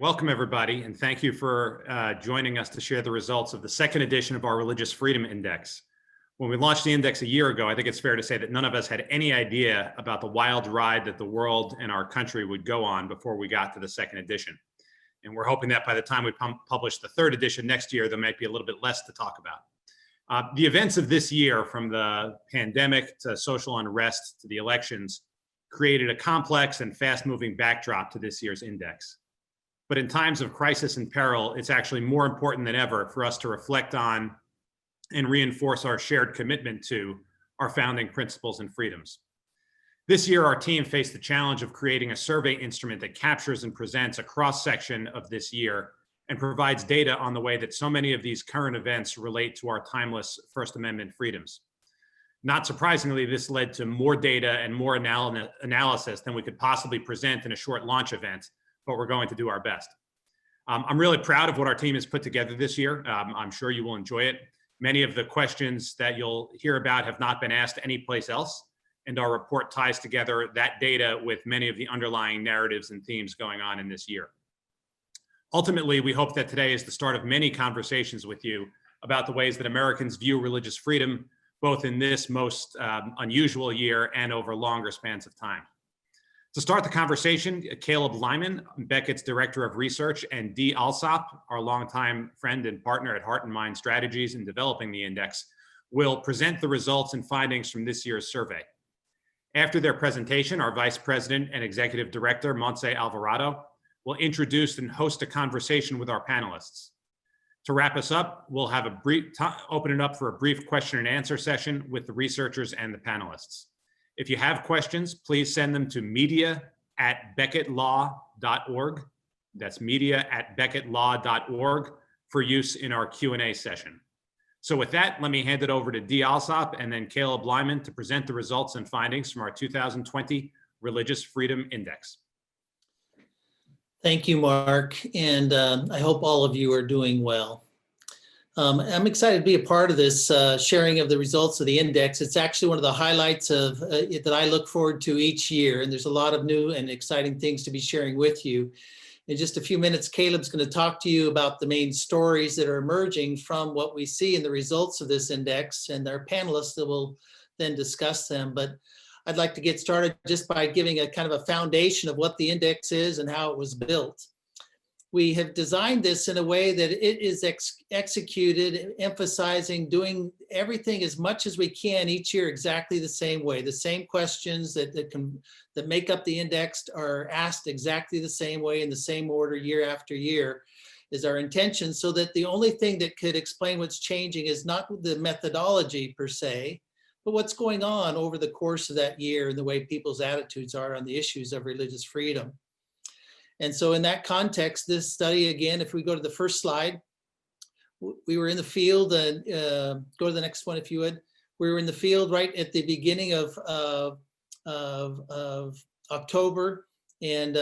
Welcome, everybody, and thank you for joining us to share the results of the second edition of our Religious Freedom Index. When we launched the index a year ago, I think it's fair to say that none of us had any idea about the wild ride that the world and our country would go on before we got to the second edition. And we're hoping that by the time we publish the third edition next year, there might be a little bit less to talk about. The events of this year, from the pandemic to social unrest to the elections, created a complex and fast-moving backdrop to this year's index. But in times of crisis and peril, it's actually more important than ever for us to reflect on and reinforce our shared commitment to our founding principles and freedoms. This year, our team faced the challenge of creating a survey instrument that captures and presents a cross-section of this year and provides data on the way that so many of these current events relate to our timeless First Amendment freedoms. Not surprisingly, this led to more data and more analysis than we could possibly present in a short launch event, but we're going to do our best. I'm really proud of what our team has put together this year. I'm sure you will enjoy it. Many of the questions that you'll hear about have not been asked anyplace else, and our report ties together that data with many of the underlying narratives and themes going on in this year. Ultimately, we hope that today is the start of many conversations with you about the ways that Americans view religious freedom, both in this most unusual year and over longer spans of time. To start the conversation, Caleb Lyman, Becket's Director of Research, and Dee Alsop, our longtime friend and partner at Heart and Mind Strategies in developing the index, will present the results and findings from this year's survey. After their presentation, our Vice President and Executive Director, Montse Alvarado, will introduce and host a conversation with our panelists. To wrap us up, we'll have open it up for a brief question and answer session with the researchers and the panelists. If you have questions, please send them to media@becketlaw.org. That's media@becketlaw.org for use in our Q&A session. So with that, let me hand it over to Dee Alsop and then Caleb Lyman to present the results and findings from our 2020 Religious Freedom Index. Thank you, Mark, and I hope all of you are doing well. I'm excited to be a part of this sharing of the results of the index. It's actually one of the highlights of that I look forward to each year, and there's a lot of new and exciting things to be sharing with you. In just a few minutes, Caleb's going to talk to you about the main stories that are emerging from what we see in the results of this index, and our panelists that will then discuss them. But I'd like to get started just by giving a kind of a foundation of what the index is and how it was built. We have designed this in a way that it is executed, emphasizing doing everything as much as we can each year exactly the same way. The same questions that make up the index are asked exactly the same way in the same order year after year is our intention, so that the only thing that could explain what's changing is not the methodology per se, but what's going on over the course of that year and the way people's attitudes are on the issues of religious freedom. And so in that context, this study, again, if we go to the first slide, we were in the field, and go to the next one if you would. We were in the field right at the beginning of October and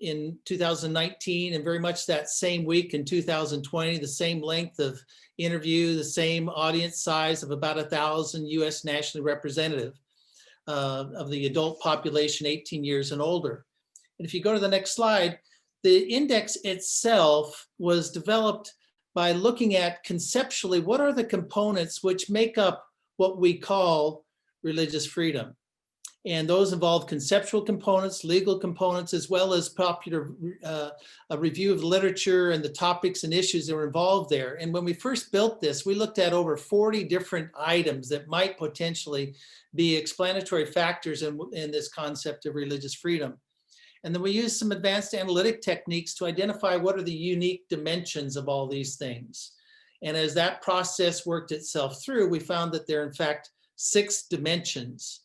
in 2019, and very much that same week in 2020, the same length of interview, the same audience size of about 1,000 US nationally representative of the adult population 18 years and older. And if you go to the next slide, the index itself was developed by looking at conceptually what are the components which make up what we call religious freedom. And those involve conceptual components, legal components, as well as popular a review of literature and the topics and issues that were involved there. And when we first built this, we looked at over 40 different items that might potentially be explanatory factors in this concept of religious freedom. And then we used some advanced analytic techniques to identify what are the unique dimensions of all these things. And as that process worked itself through, we found that there are in fact 6 dimensions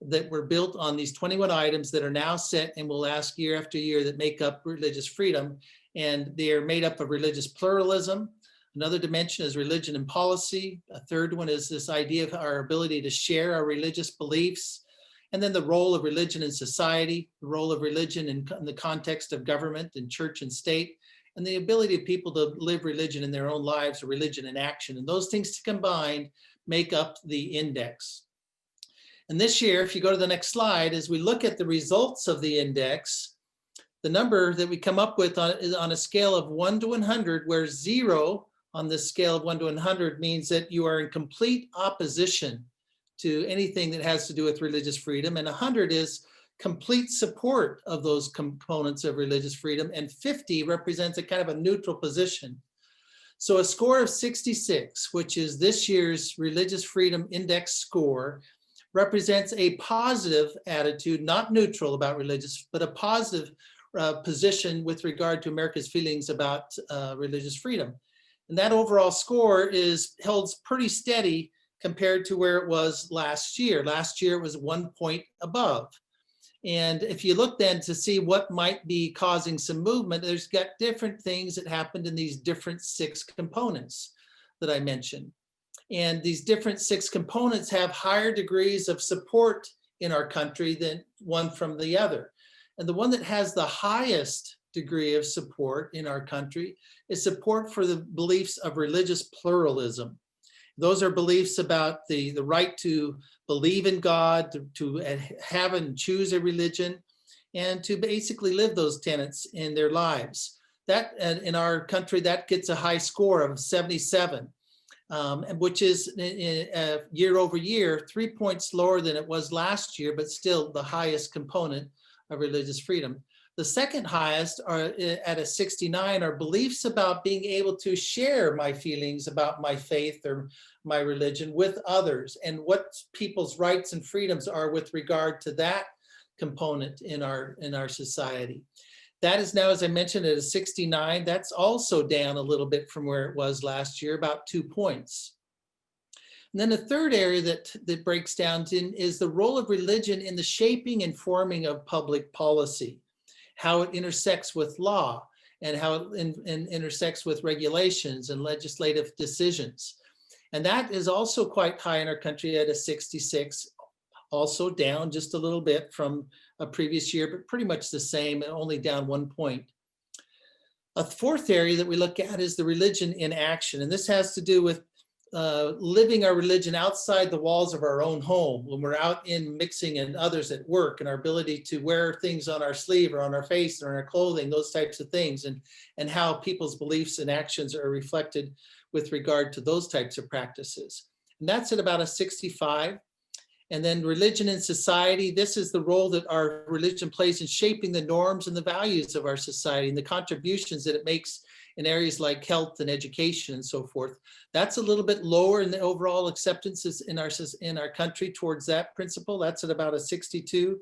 that were built on these 21 items that are now set and will ask year after year that make up religious freedom. And they are made up of religious pluralism. Another dimension is religion and policy. A third one is this idea of our ability to share our religious beliefs. And then the role of religion in society, the role of religion in the context of government and church and state, and the ability of people to live religion in their own lives, or religion in action. And those things combined make up the index. And this year, if you go to the next slide, as we look at the results of the index, The number that we come up with is on a scale of 1 to 100, where 0 on this scale of 1 to 100 means that you are in complete opposition to anything that has to do with religious freedom, and 100 is complete support of those components of religious freedom, and 50 represents a kind of a neutral position. So a score of 66, which is this year's Religious Freedom Index score, represents a positive attitude, not neutral about religious, but a positive position with regard to America's feelings about religious freedom. And that overall score held pretty steady compared to where it was last year. Last year it was 1 point above. And if you look then to see what might be causing some movement, there's got different things that happened in these different 6 components that I mentioned. And these different 6 components have higher degrees of support in our country than one from the other. And the one that has the highest degree of support in our country is support for the beliefs of religious pluralism. Those are beliefs about the right to believe in God, to have and choose a religion, and to basically live those tenets in their lives. That in our country, that gets a high score of 77, which is year over year, 3 points lower than it was last year, but still the highest component of religious freedom. The second highest are at a 69 are beliefs about being able to share my feelings about my faith or my religion with others, and what people's rights and freedoms are with regard to that component in our society. That is now, as I mentioned, at a 69. That's also down a little bit from where it was last year, about 2 points. And then the third area that breaks down is the role of religion in the shaping and forming of public policy, how it intersects with law, and how it intersects with regulations and legislative decisions. And that is also quite high in our country at a 66, also down just a little bit from a previous year, but pretty much the same, only down 1 point. A fourth area that we look at is the religion in action. And this has to do with living our religion outside the walls of our own home, when we're out in mixing and others at work, and our ability to wear things on our sleeve or on our face or on our clothing, those types of things, and how people's beliefs and actions are reflected with regard to those types of practices. And that's at about a 65. And then religion in society, this is the role that our religion plays in shaping the norms and the values of our society and the contributions that it makes in areas like health and education and so forth. That's a little bit lower in the overall acceptances in our country towards that principle. That's at about a 62.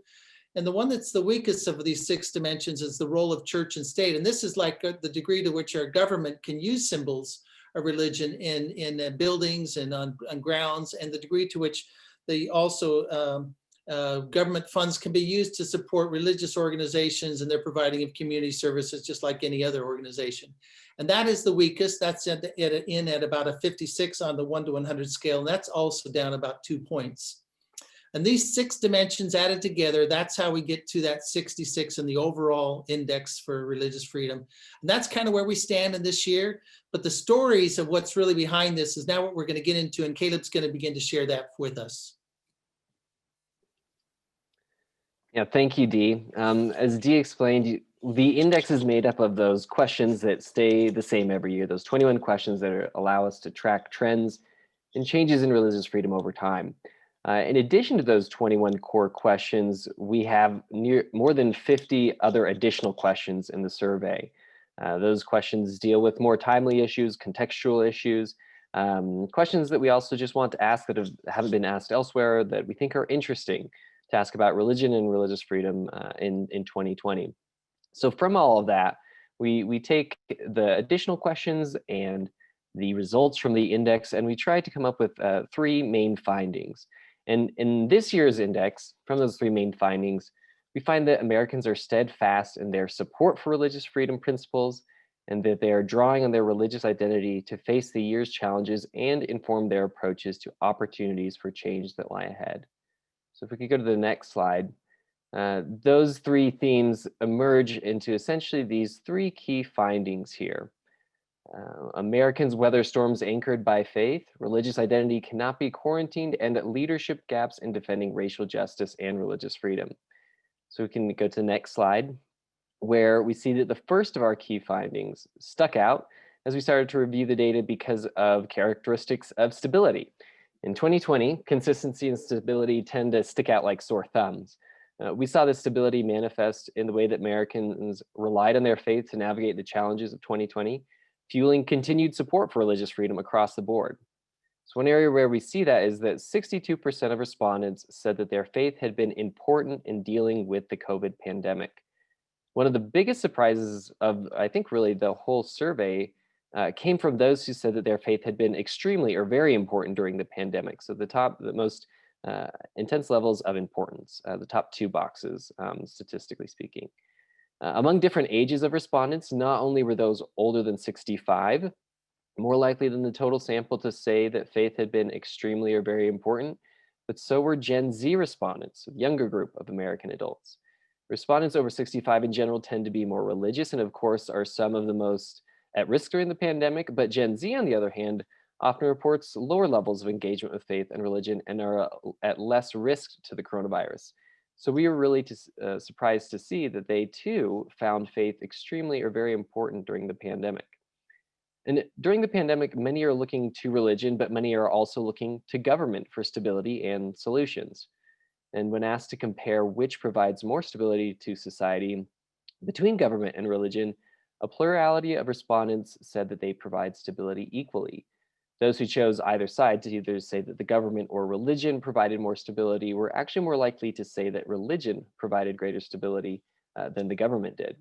And the one that's the weakest of these 6 dimensions is the role of church and state. And this is like the degree to which our government can use symbols of religion in buildings and on grounds, and the degree to which they also government funds can be used to support religious organizations and their providing of community services, just like any other organization. And that is the weakest. That's at about a 56 on the 1 to 100 scale. And that's also down about 2 points. And these 6 dimensions added together, that's how we get to that 66 in the overall index for religious freedom. And that's kind of where we stand in this year. But the stories of what's really behind this is now what we're going to get into, and Caleb's going to begin to share that with us. Yeah, thank you, Dee. As Dee explained, the index is made up of those questions that stay the same every year, those 21 questions that allow us to track trends and changes in religious freedom over time. In addition to those 21 core questions, we have more than 50 other additional questions in the survey. Those questions deal with more timely issues, contextual issues, questions that we also just want to ask that haven't been asked elsewhere, that we think are interesting to ask about religion and religious freedom in 2020. So from all of that, we take the additional questions and the results from the index, and we try to come up with 3 main findings. And in this year's index, from those 3 main findings, we find that Americans are steadfast in their support for religious freedom principles, and that they are drawing on their religious identity to face the year's challenges and inform their approaches to opportunities for change that lie ahead. So if we could go to the next slide, those 3 themes emerge into essentially these 3 key findings here. Americans weather storms anchored by faith, religious identity cannot be quarantined, and leadership gaps in defending racial justice and religious freedom. So we can go to the next slide. where we see that the first of our key findings stuck out as we started to review the data because of characteristics of stability. In 2020, consistency and stability tend to stick out like sore thumbs. We saw this stability manifest in the way that Americans relied on their faith to navigate the challenges of 2020, fueling continued support for religious freedom across the board. So one area where we see that is that 62% of respondents said that their faith had been important in dealing with the COVID pandemic. One of the biggest surprises of, I think, really the whole survey came from those who said that their faith had been extremely or very important during the pandemic. So the most intense levels of importance, the top two boxes, statistically speaking. Among different ages of respondents, not only were those older than 65 more likely than the total sample to say that faith had been extremely or very important, but so were Gen Z respondents, a younger group of American adults. Respondents over 65 in general tend to be more religious and of course are some of the most at risk during the pandemic, but Gen Z on the other hand often reports lower levels of engagement with faith and religion and are at less risk to the coronavirus. So we were really surprised to see that they too found faith extremely or very important during the pandemic. And during the pandemic, many are looking to religion, but many are also looking to government for stability and solutions. And when asked to compare which provides more stability to society between government and religion, a plurality of respondents said that they provide stability equally. Those who chose either side to either say that the government or religion provided more stability were actually more likely to say that religion provided greater stability than the government did.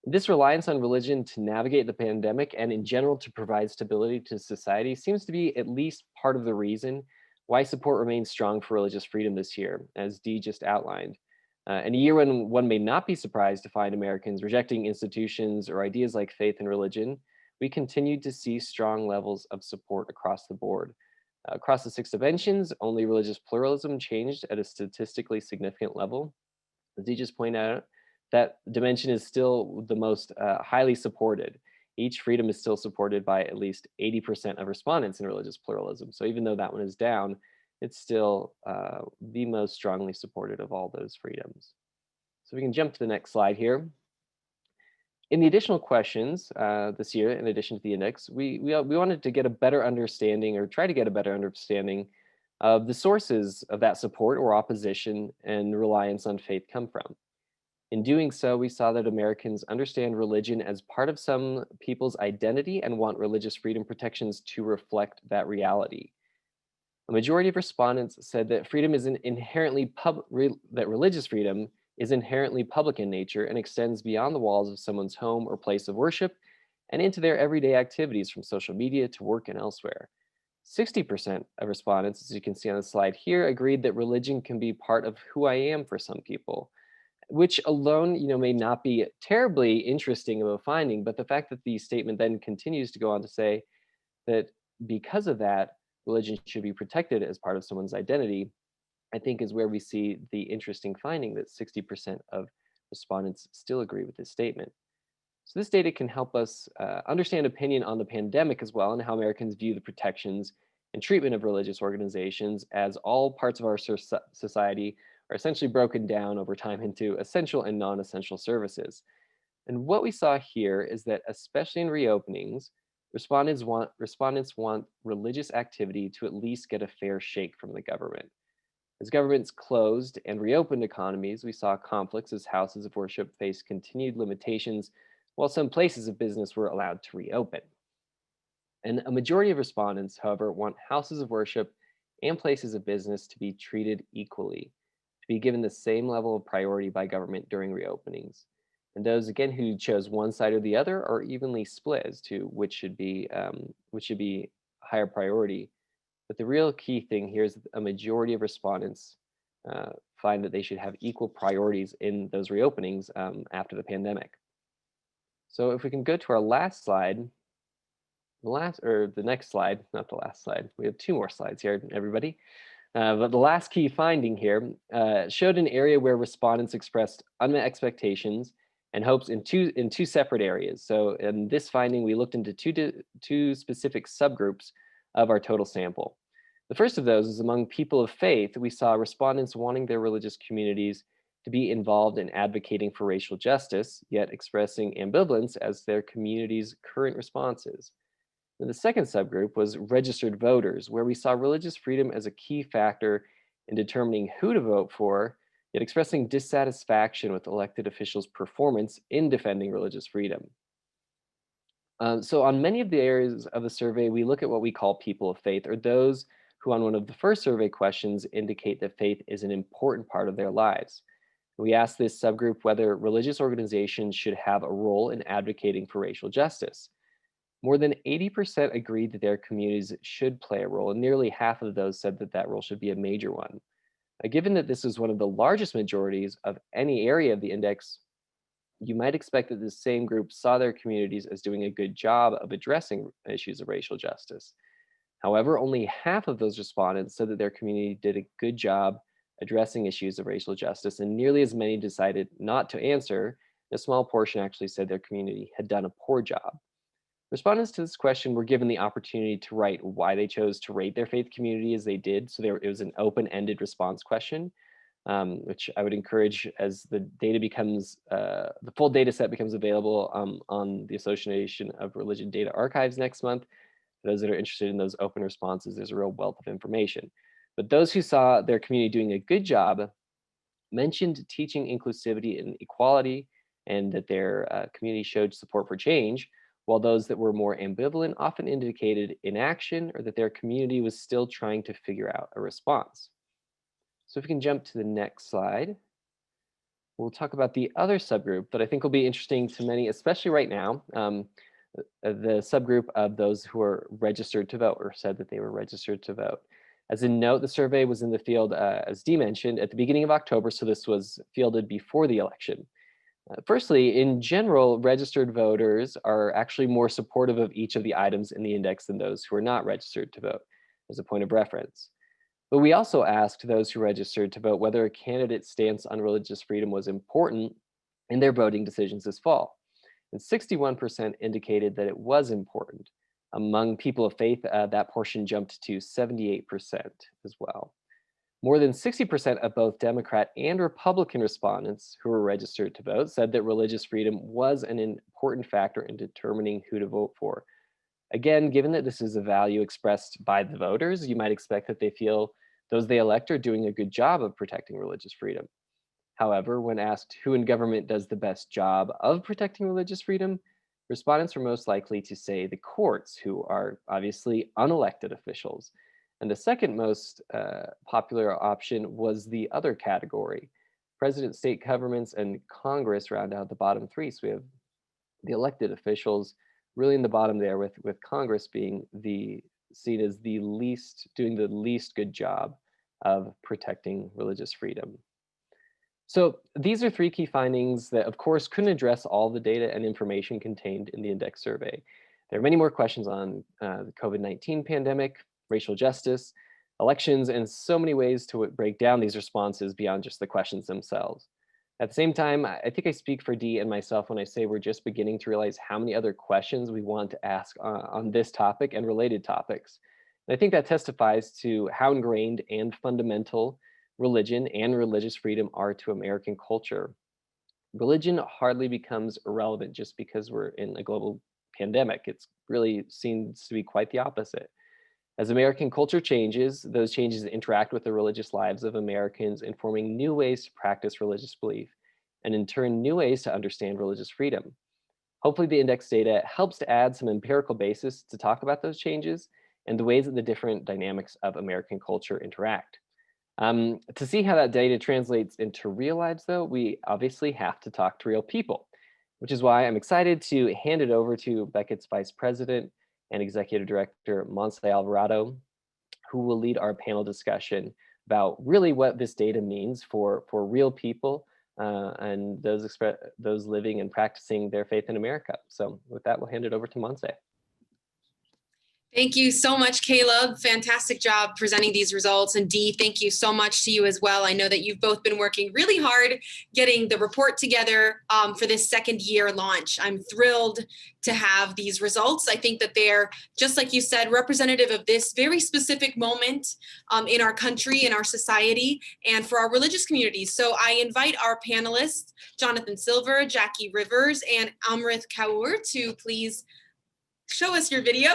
This reliance on religion to navigate the pandemic and in general to provide stability to society seems to be at least part of the reason why support remains strong for religious freedom this year, as Dee just outlined. In a year when one may not be surprised to find Americans rejecting institutions or ideas like faith and religion, we continued to see strong levels of support across the board. Across the 6 dimensions, only religious pluralism changed at a statistically significant level. As Dee just pointed out, that dimension is still the most highly supported. Each freedom is still supported by at least 80% of respondents in religious pluralism. So even though that one is down, it's still the most strongly supported of all those freedoms. So we can jump to the next slide here. In the additional questions this year, in addition to the index, we wanted to get a better understanding or try to get a better understanding of the sources of that support or opposition and reliance on faith come from. In doing so, we saw that Americans understand religion as part of some people's identity and want religious freedom protections to reflect that reality. A majority of respondents said that freedom is that religious freedom is inherently public in nature and extends beyond the walls of someone's home or place of worship and into their everyday activities from social media to work and elsewhere. 60% of respondents, as you can see on the slide here, agreed that religion can be part of who I am for some people, which alone, may not be terribly interesting of a finding, but the fact that the statement then continues to go on to say that because of that, religion should be protected as part of someone's identity, I think is where we see the interesting finding that 60% of respondents still agree with this statement. So this data can help us understand opinion on the pandemic as well and how Americans view the protections and treatment of religious organizations as all parts of our society are essentially broken down over time into essential and non-essential services. And what we saw here is that especially in reopenings, respondents want religious activity to at least get a fair shake from the government. As governments closed and reopened economies, we saw conflicts as houses of worship faced continued limitations, while some places of business were allowed to reopen. And a majority of respondents, however, want houses of worship and places of business to be treated equally, to be given the same level of priority by government during reopenings. And those, again, who chose one side or the other are evenly split as to which should be higher priority. But the real key thing here is that a majority of respondents find that they should have equal priorities in those reopenings after the pandemic. So if we can go to our last slide, the next slide, not the last slide. We have 2 more slides here, everybody. But the last key finding here showed an area where respondents expressed unmet expectations and hopes in two separate areas. So in this finding, we looked into two specific subgroups of our total sample. The first of those is among people of faith. We saw respondents wanting their religious communities to be involved in advocating for racial justice, yet expressing ambivalence as their community's current responses. And the second subgroup was registered voters, where we saw religious freedom as a key factor in determining who to vote for, yet expressing dissatisfaction with elected officials' performance in defending religious freedom. So on many of the areas of the survey, we look at what we call people of faith, or those who on one of the first survey questions indicate that faith is an important part of their lives. We asked this subgroup whether religious organizations should have a role in advocating for racial justice. More than 80% agreed that their communities should play a role, and nearly half of those said that that role should be a major one. Given that this is one of the largest majorities of any area of the index, you might expect that the same group saw their communities as doing a good job of addressing issues of racial justice. However, only half of those respondents said that their community did a good job addressing issues of racial justice, and nearly as many decided not to answer. A small portion actually said their community had done a poor job. Respondents to this question were given the opportunity to write why they chose to rate their faith community as they did. So it was an open-ended response question, which I would encourage as the data becomes, the full data set becomes available on the Association of Religion Data Archives next month. For those that are interested in those open responses, there's a real wealth of information. But those who saw their community doing a good job mentioned teaching inclusivity and equality, and that their community showed support for change, while those that were more ambivalent often indicated inaction or that their community was still trying to figure out a response. So if we can jump to the next slide, we'll talk about the other subgroup that I think will be interesting to many, especially right now, the subgroup of those who are registered to vote, or said that they were registered to vote. As a note, the survey was in the field, as Dee mentioned, at the beginning of October, so this was fielded before the election. Firstly, in general, registered voters are actually more supportive of each of the items in the index than those who are not registered to vote, as a point of reference. But we also asked those who registered to vote whether a candidate's stance on religious freedom was important in their voting decisions this fall. And 61% indicated that it was important. Among people of faith, that portion jumped to 78% as well. More than 60% of both Democrat and Republican respondents who were registered to vote said that religious freedom was an important factor in determining who to vote for. Again, given that this is a value expressed by the voters, you might expect that they feel those they elect are doing a good job of protecting religious freedom. However, when asked who in government does the best job of protecting religious freedom, respondents were most likely to say the courts, who are obviously unelected officials. And the second most popular option was the other category. President, state governments, and Congress round out the bottom three. So we have the elected officials really in the bottom there, with Congress being seen as doing the least good job of protecting religious freedom. So these are three key findings that, of course, couldn't address all the data and information contained in the index survey. There are many more questions on the COVID-19 pandemic, racial justice, elections, and so many ways to break down these responses beyond just the questions themselves. At the same time, I think I speak for Dee and myself when I say we're just beginning to realize how many other questions we want to ask on this topic and related topics. And I think that testifies to how ingrained and fundamental religion and religious freedom are to American culture. Religion hardly becomes irrelevant just because we're in a global pandemic. It's really seems to be quite the opposite. As American culture changes, those changes interact with the religious lives of Americans, informing new ways to practice religious belief, and in turn, new ways to understand religious freedom. Hopefully, the index data helps to add some empirical basis to talk about those changes and the ways that the different dynamics of American culture interact. To see how that data translates into real lives, though, we obviously have to talk to real people, which is why I'm excited to hand it over to Becket's Vice President and Executive Director, Montse Alvarado, who will lead our panel discussion about really what this data means for real people and those living and practicing their faith in America. So with that, we'll hand it over to Montse. Thank you so much, Caleb. Fantastic job presenting these results. And Dee, thank you so much to you as well. I know that you've both been working really hard getting the report together for this second year launch. I'm thrilled to have these results. I think that they're, just like you said, representative of this very specific moment in our country, in our society, and for our religious communities. So I invite our panelists, Jonathan Silver, Jackie Rivers, and Amrit Kaur, to please show us your video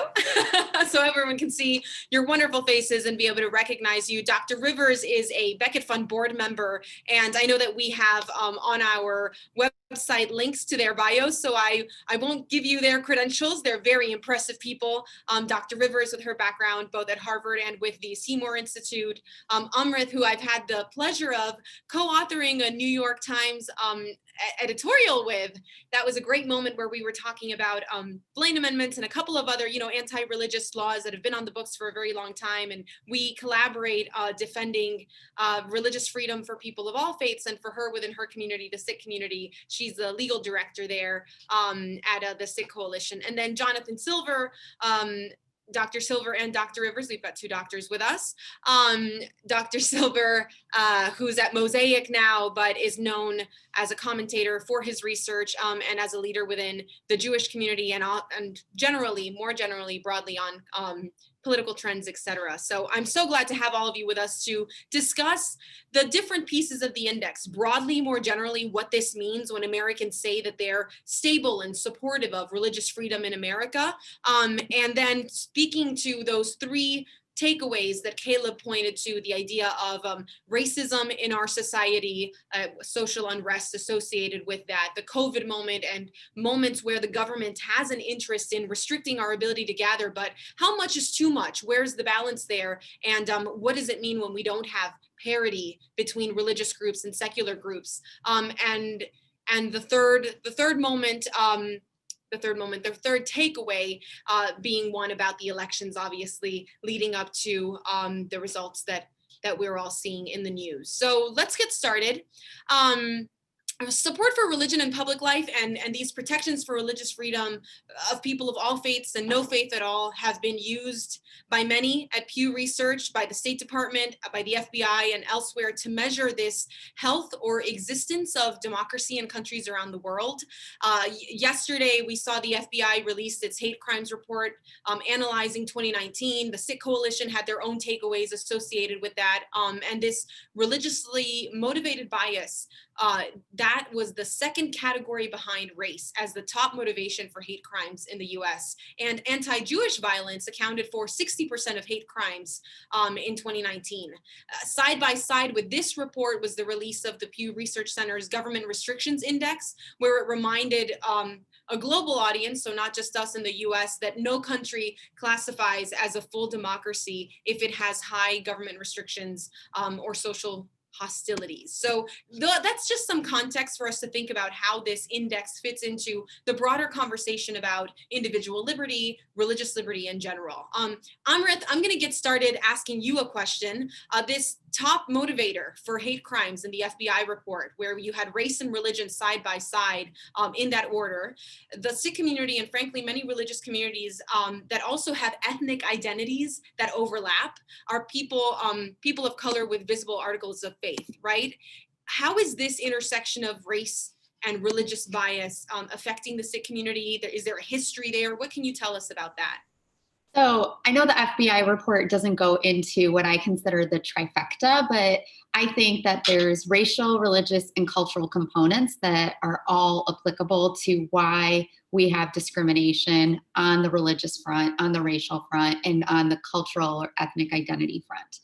so everyone can see your wonderful faces and be able to recognize you. Dr. Rivers is a Becket Fund board member, and I know that we have on our website links to their bios, so I won't give you their credentials. They're very impressive people. Dr. Rivers, with her background both at Harvard and with the Seymour Institute. Amrit, who I've had the pleasure of co-authoring a New York Times editorial with. That was a great moment where we were talking about Blaine amendments and a couple of other, anti-religious laws that have been on the books for a very long time. And we collaborate defending religious freedom for people of all faiths, and for her within her community, the Sikh community. She's the legal director there at the Sikh Coalition. And then Jonathan Silver, Dr. Silver and Dr. Rivers, we've got two doctors with us. Dr. Silver, who's at Mosaic now, but is known as a commentator for his research and as a leader within the Jewish community and generally, more generally, broadly on political trends, etc. So I'm so glad to have all of you with us to discuss the different pieces of the index, broadly, more generally, what this means when Americans say that they're stable and supportive of religious freedom in America, and then speaking to those three takeaways that Caleb pointed to, the idea of racism in our society, social unrest associated with that, the COVID moment, and moments where the government has an interest in restricting our ability to gather, but how much is too much? Where's the balance there? And what does it mean when we don't have parity between religious groups and secular groups? And the third moment, the third takeaway being one about the elections, obviously leading up to the results that we're all seeing in the news. So let's get started. Support for religion and public life and these protections for religious freedom of people of all faiths and no faith at all have been used by many at Pew Research, by the State Department, by the FBI, and elsewhere to measure this health or existence of democracy in countries around the world. Yesterday, we saw the FBI release its hate crimes report analyzing 2019. The Sikh Coalition had their own takeaways associated with that, and this religiously motivated bias that was the second category behind race as the top motivation for hate crimes in the US. And anti-Jewish violence accounted for 60% of hate crimes in 2019. Side by side with this report was the release of the Pew Research Center's Government Restrictions Index, where it reminded a global audience, so not just us in the US, that no country classifies as a full democracy if it has high government restrictions or social hostilities. So that's just some context for us to think about how this index fits into the broader conversation about individual liberty, religious liberty in general. Amrit, I'm going to get started asking you a question. This top motivator for hate crimes in the FBI report, where you had race and religion side by side in that order, the Sikh community and frankly many religious communities that also have ethnic identities that overlap are people of color with visible articles of faith, right? How is this intersection of race and religious bias affecting the Sikh community? Is there a history there? What can you tell us about that? So I know the FBI report doesn't go into what I consider the trifecta, but I think that there's racial, religious, and cultural components that are all applicable to why we have discrimination on the religious front, on the racial front, and on the cultural or ethnic identity front.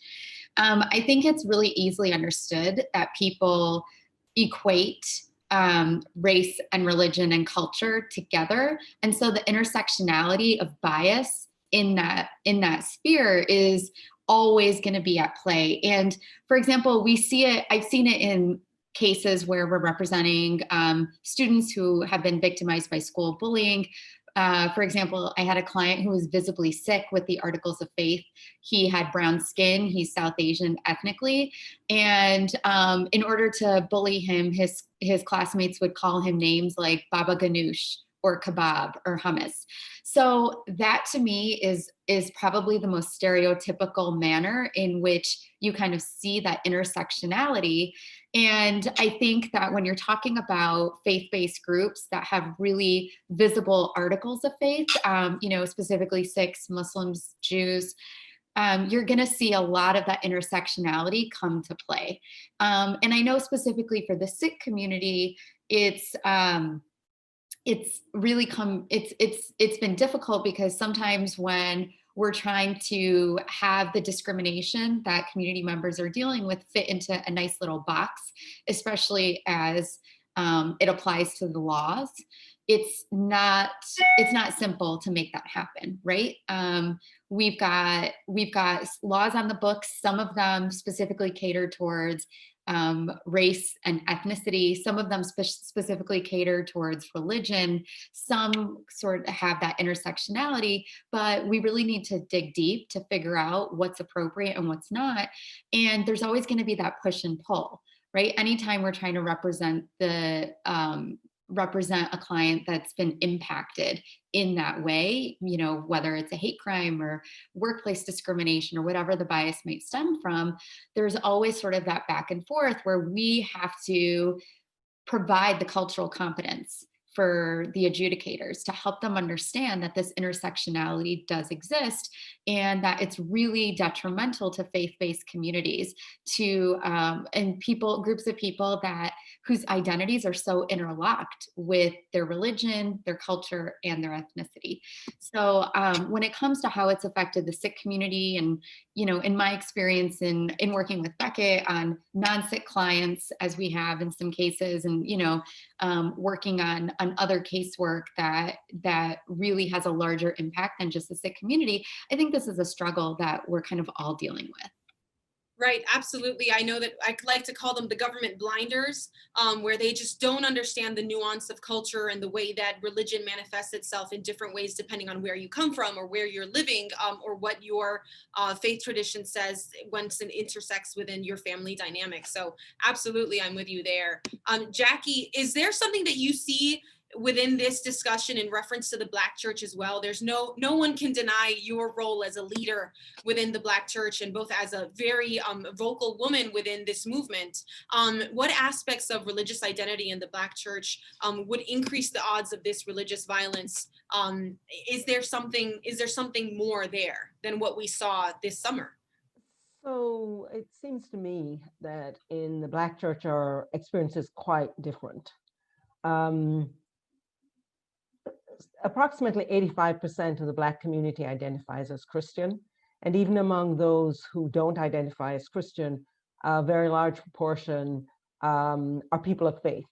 I think it's really easily understood that people equate race and religion and culture together. And so the intersectionality of bias in that sphere is always going to be at play. And for example, we see it, I've seen it in cases where we're representing students who have been victimized by school bullying. For example, I had a client who was visibly Sikh with the Articles of Faith. He had brown skin, he's South Asian ethnically. And in order to bully him, his classmates would call him names like Baba Ganoush or kebab or hummus. So that to me is probably the most stereotypical manner in which you kind of see that intersectionality. And I think that when you're talking about faith-based groups that have really visible articles of faith, specifically Sikhs, Muslims, Jews, you're going to see a lot of that intersectionality come to play. And I know specifically for the Sikh community, it's been difficult because sometimes when we're trying to have the discrimination that community members are dealing with fit into a nice little box, especially as it applies to the laws, it's not simple to make that happen, right? We've got laws on the books. Some of them specifically cater towards race and ethnicity. Some of them specifically cater towards religion. Some sort of have that intersectionality, but we really need to dig deep to figure out what's appropriate and what's not. And there's always going to be that push and pull, right? Anytime we're trying to represent a client that's been impacted in that way, whether it's a hate crime or workplace discrimination or whatever the bias might stem from, there's always sort of that back and forth where we have to provide the cultural competence for the adjudicators to help them understand that this intersectionality does exist and that it's really detrimental to faith-based communities and groups of people whose identities are so interlocked with their religion, their culture, and their ethnicity. So when it comes to how it's affected the Sikh community, and in my experience in working with Becket on non-Sikh clients, as we have in some cases, and working on other casework that really has a larger impact than just the Sikh community, I think this is a struggle that we're kind of all dealing with. Right, absolutely. I know that I like to call them the government blinders, where they just don't understand the nuance of culture and the way that religion manifests itself in different ways, depending on where you come from or where you're living, or what your faith tradition says once it intersects within your family dynamic. So absolutely, I'm with you there. Jackie, is there something that you see within this discussion in reference to the Black church as well? There's no one can deny your role as a leader within the Black church, and both as a very vocal woman within this movement. What aspects of religious identity in the Black church would increase the odds of this religious violence? Is there something more there than what we saw this summer? So it seems to me that in the Black church, our experience is quite different. Approximately 85% of the Black community identifies as Christian. And even among those who don't identify as Christian, a very large proportion are people of faith,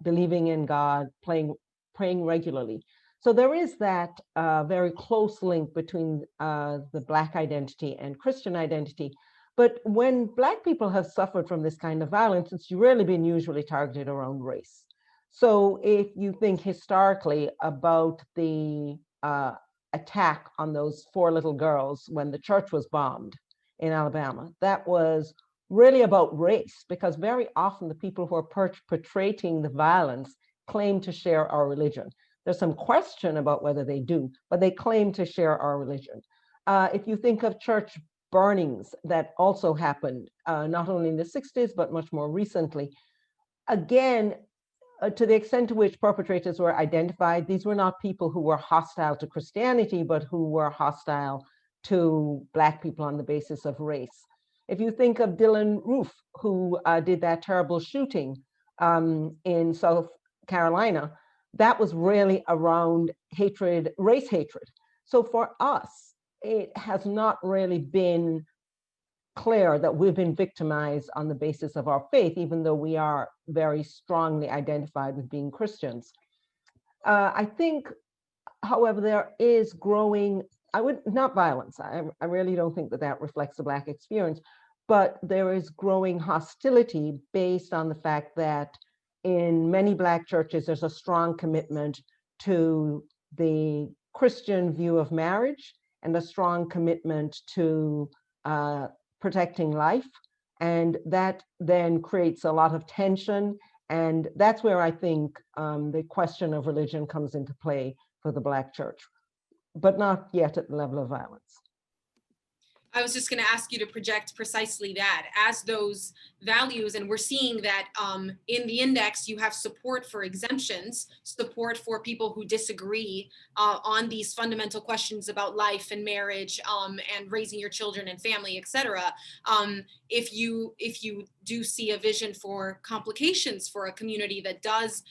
believing in God, praying regularly. So there is that very close link between the Black identity and Christian identity. But when Black people have suffered from this kind of violence, it's really been usually targeted around race. So if you think historically about the attack on those 4 little girls when the church was bombed in Alabama, that was really about race, because very often the people who are perpetrating the violence claim to share our religion. There's some question about whether they do, but they claim to share our religion. If you think of church burnings that also happened, not only in the 60s, but much more recently, again, to the extent to which perpetrators were identified, these were not people who were hostile to Christianity, but who were hostile to Black people on the basis of race. If you think of Dylan Roof, who did that terrible shooting in South Carolina, that was really around hatred, race hatred. So for us, it has not really been clear that we've been victimized on the basis of our faith, even though we are very strongly identified with being Christians. I think, however, there is growing, not violence, I really don't think that reflects the Black experience, but there is growing hostility based on the fact that in many Black churches, there's a strong commitment to the Christian view of marriage and a strong commitment to protecting life. And that then creates a lot of tension And that's where I think the question of religion comes into play for the Black church, but not yet at the level of violence. I was just going to ask you to project precisely that as those values, and we're seeing that in the index, you have support for exemptions, support for people who disagree on these fundamental questions about life and marriage and raising your children and family, et cetera. If you do see a vision for complications for a community that does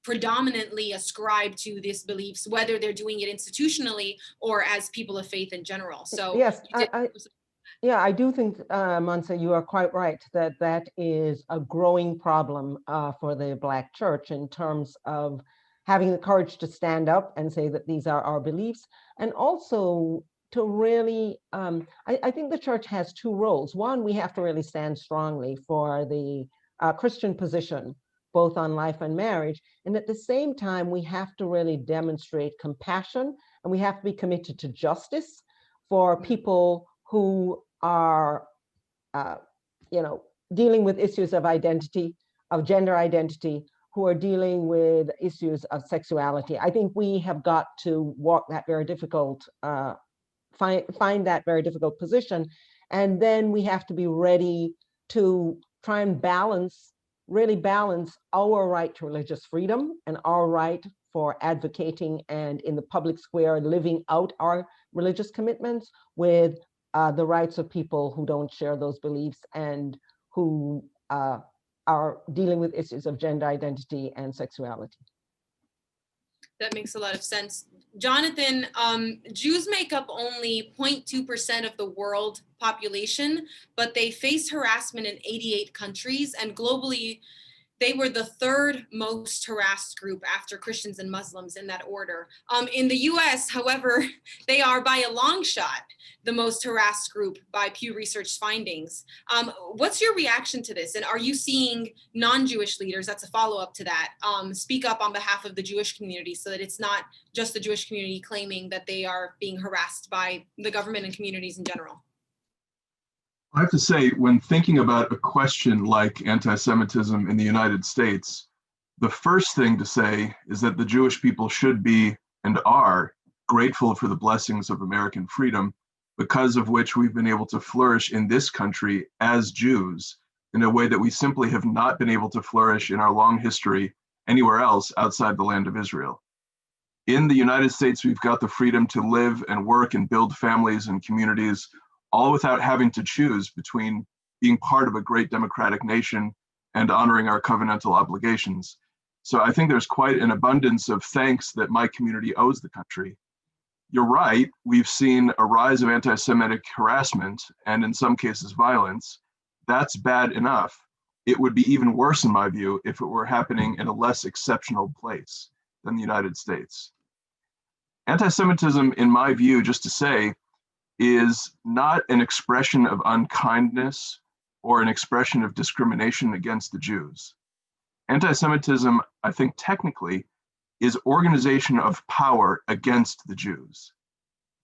predominantly ascribe to these beliefs, whether they're doing it institutionally or as people of faith in general. So yes, I do think, Monse, you are quite right that that is a growing problem for the Black church in terms of having the courage to stand up and say that these are our beliefs, and also to really, I think the church has two roles. One, we have to really stand strongly for the Christian position, both on life and marriage. And at the same time, we have to really demonstrate compassion, and we have to be committed to justice for people who are, dealing with issues of identity, of gender identity, who are dealing with issues of sexuality. I think we have got to walk that very difficult, find that very difficult position. And then we have to be ready to try and really balance our right to religious freedom and our right for advocating and in the public square living out our religious commitments with the rights of people who don't share those beliefs and who are dealing with issues of gender identity and sexuality. That makes a lot of sense. Jonathan, Jews make up only 0.2% of the world population, but they face harassment in 88 countries, and globally, they were the third most harassed group after Christians and Muslims in that order. In the US, however, they are by a long shot the most harassed group by Pew Research findings. What's your reaction to this? And are you seeing non-Jewish leaders, that's a follow-up to that, speak up on behalf of the Jewish community so that it's not just the Jewish community claiming that they are being harassed by the government and communities in general? I have to say, when thinking about a question like anti-Semitism in the United States, the first thing to say is that the Jewish people should be and are grateful for the blessings of American freedom, because of which we've been able to flourish in this country as Jews in a way that we simply have not been able to flourish in our long history anywhere else outside the land of Israel. In the United States, we've got the freedom to live and work and build families and communities, all without having to choose between being part of a great democratic nation and honoring our covenantal obligations. So I think there's quite an abundance of thanks that my community owes the country. You're right, we've seen a rise of anti-Semitic harassment and in some cases violence. That's bad enough. It would be even worse in my view if it were happening in a less exceptional place than the United States. Anti-Semitism, in my view, just to say, is not an expression of unkindness or an expression of discrimination against the Jews. Anti-Semitism, I think technically, is organization of power against the Jews.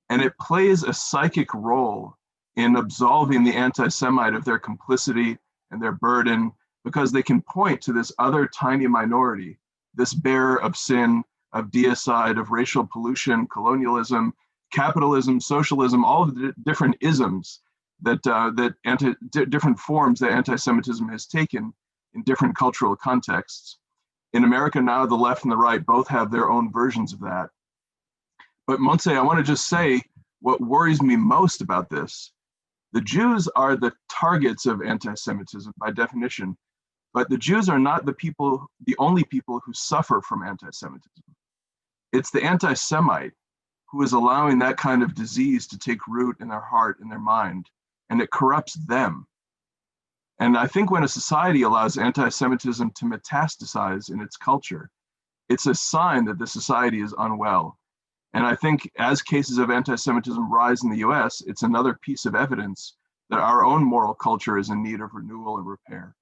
And it plays a psychic role in absolving the anti-Semite of their complicity and their burden, because they can point to this other tiny minority, this bearer of sin, of deicide, of racial pollution, colonialism, capitalism, socialism, all of the different isms that different forms that anti-Semitism has taken in different cultural contexts. In America now, the left and the right both have their own versions of that. But Monse, I want to just say what worries me most about this. The Jews are the targets of anti-Semitism by definition, but the Jews are not the only people who suffer from anti-Semitism. It's the anti-Semite who is allowing that kind of disease to take root in their heart and their mind, and it corrupts them. And I think when a society allows anti-Semitism to metastasize in its culture, it's a sign that the society is unwell. And I think as cases of anti-Semitism rise in the US, it's another piece of evidence that our own moral culture is in need of renewal and repair.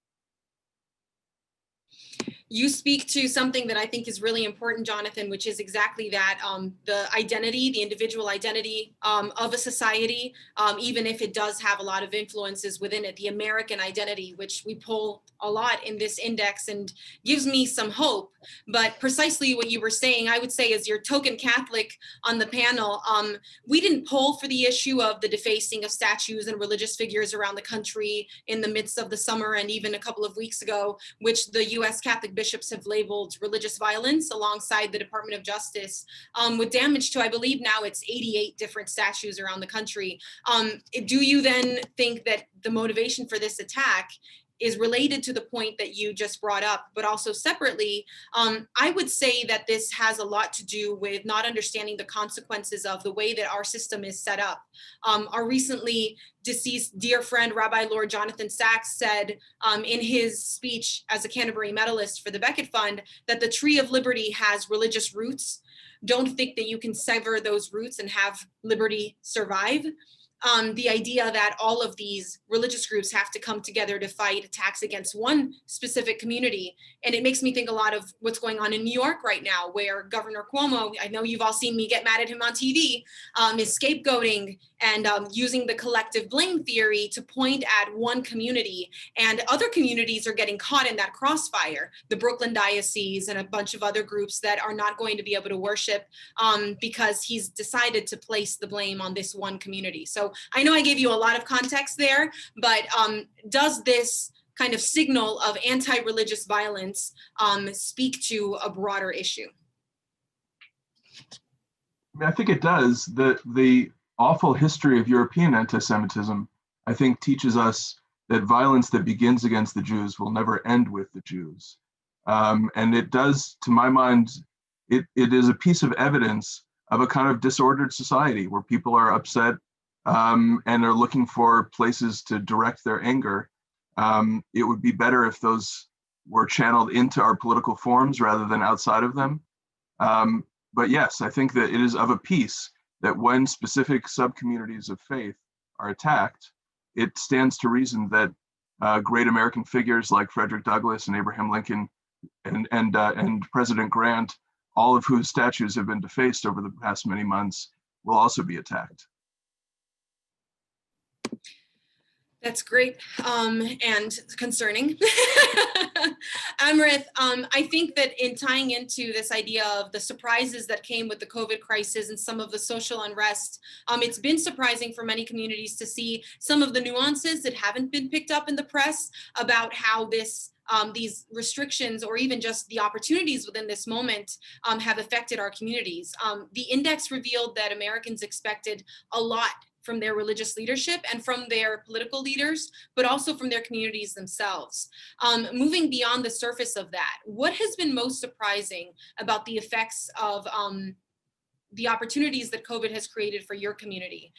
You speak to something that I think is really important, Jonathan, which is exactly that, the identity, the individual identity of a society, even if it does have a lot of influences within it, the American identity, which we pull a lot in this index and gives me some hope. But precisely what you were saying, I would say as your token Catholic on the panel, we didn't poll for the issue of the defacing of statues and religious figures around the country in the midst of the summer and even a couple of weeks ago, which the US Catholic bishops have labeled religious violence alongside the Department of Justice, with damage to, I believe now it's 88 different statues around the country. Do you then think that the motivation for this attack is related to the point that you just brought up, but also separately, I would say that this has a lot to do with not understanding the consequences of the way that our system is set up. Our recently deceased dear friend, Rabbi Lord Jonathan Sachs, said in his speech as a Canterbury medalist for the Becket Fund that the tree of liberty has religious roots. Don't think that you can sever those roots and have liberty survive. The idea that all of these religious groups have to come together to fight attacks against one specific community. And it makes me think a lot of what's going on in New York right now, where Governor Cuomo, I know you've all seen me get mad at him on TV, is scapegoating and using the collective blame theory to point at one community, and other communities are getting caught in that crossfire. The Brooklyn Diocese and a bunch of other groups that are not going to be able to worship because he's decided to place the blame on this one community. So I know I gave you a lot of context there, but does this kind of signal of anti-religious violence speak to a broader issue? I think it does. The awful history of European anti-Semitism, I think, teaches us that violence that begins against the Jews will never end with the Jews. And it does, to my mind, it is a piece of evidence of a kind of disordered society where people are upset and are looking for places to direct their anger. It would be better if those were channeled into our political forms rather than outside of them. But yes, I think that it is of a piece that when specific subcommunities of faith are attacked, it stands to reason that great American figures like Frederick Douglass and Abraham Lincoln and President Grant, all of whose statues have been defaced over the past many months, will also be attacked. That's great and concerning. Amrith, I think that in tying into this idea of the surprises that came with the COVID crisis and some of the social unrest, it's been surprising for many communities to see some of the nuances that haven't been picked up in the press about how this these restrictions or even just the opportunities within this moment have affected our communities. The index revealed that Americans expected a lot from their religious leadership and from their political leaders, but also from their communities themselves. Moving beyond the surface of that, what has been most surprising about the effects of the opportunities that COVID has created for your community?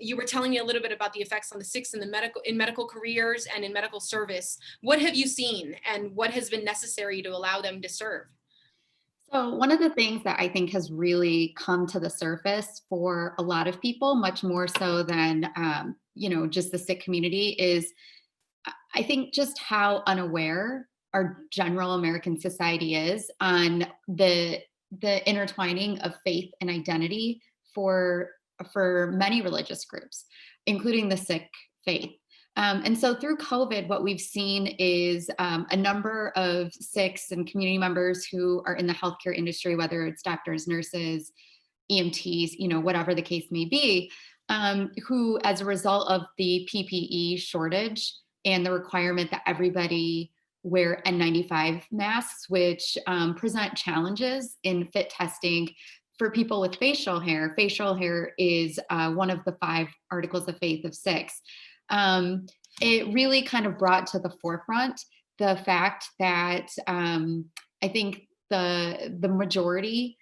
You were telling me a little bit about the effects on the sick in medical careers and in medical service. What have you seen and what has been necessary to allow them to serve? So one of the things that I think has really come to the surface for a lot of people, much more so than just the sick community, is I think just how unaware our general American society is on the intertwining of faith and identity for many religious groups, including the Sikh faith. And so through COVID, what we've seen is a number of Sikhs and community members who are in the healthcare industry, whether it's doctors, nurses, EMTs, whatever the case may be, who, as a result of the PPE shortage and the requirement that everybody wear N95 masks, which present challenges in fit testing for people with facial hair. Facial hair is one of the 5 articles of faith of 6. It really kind of brought to the forefront the fact that I think the majority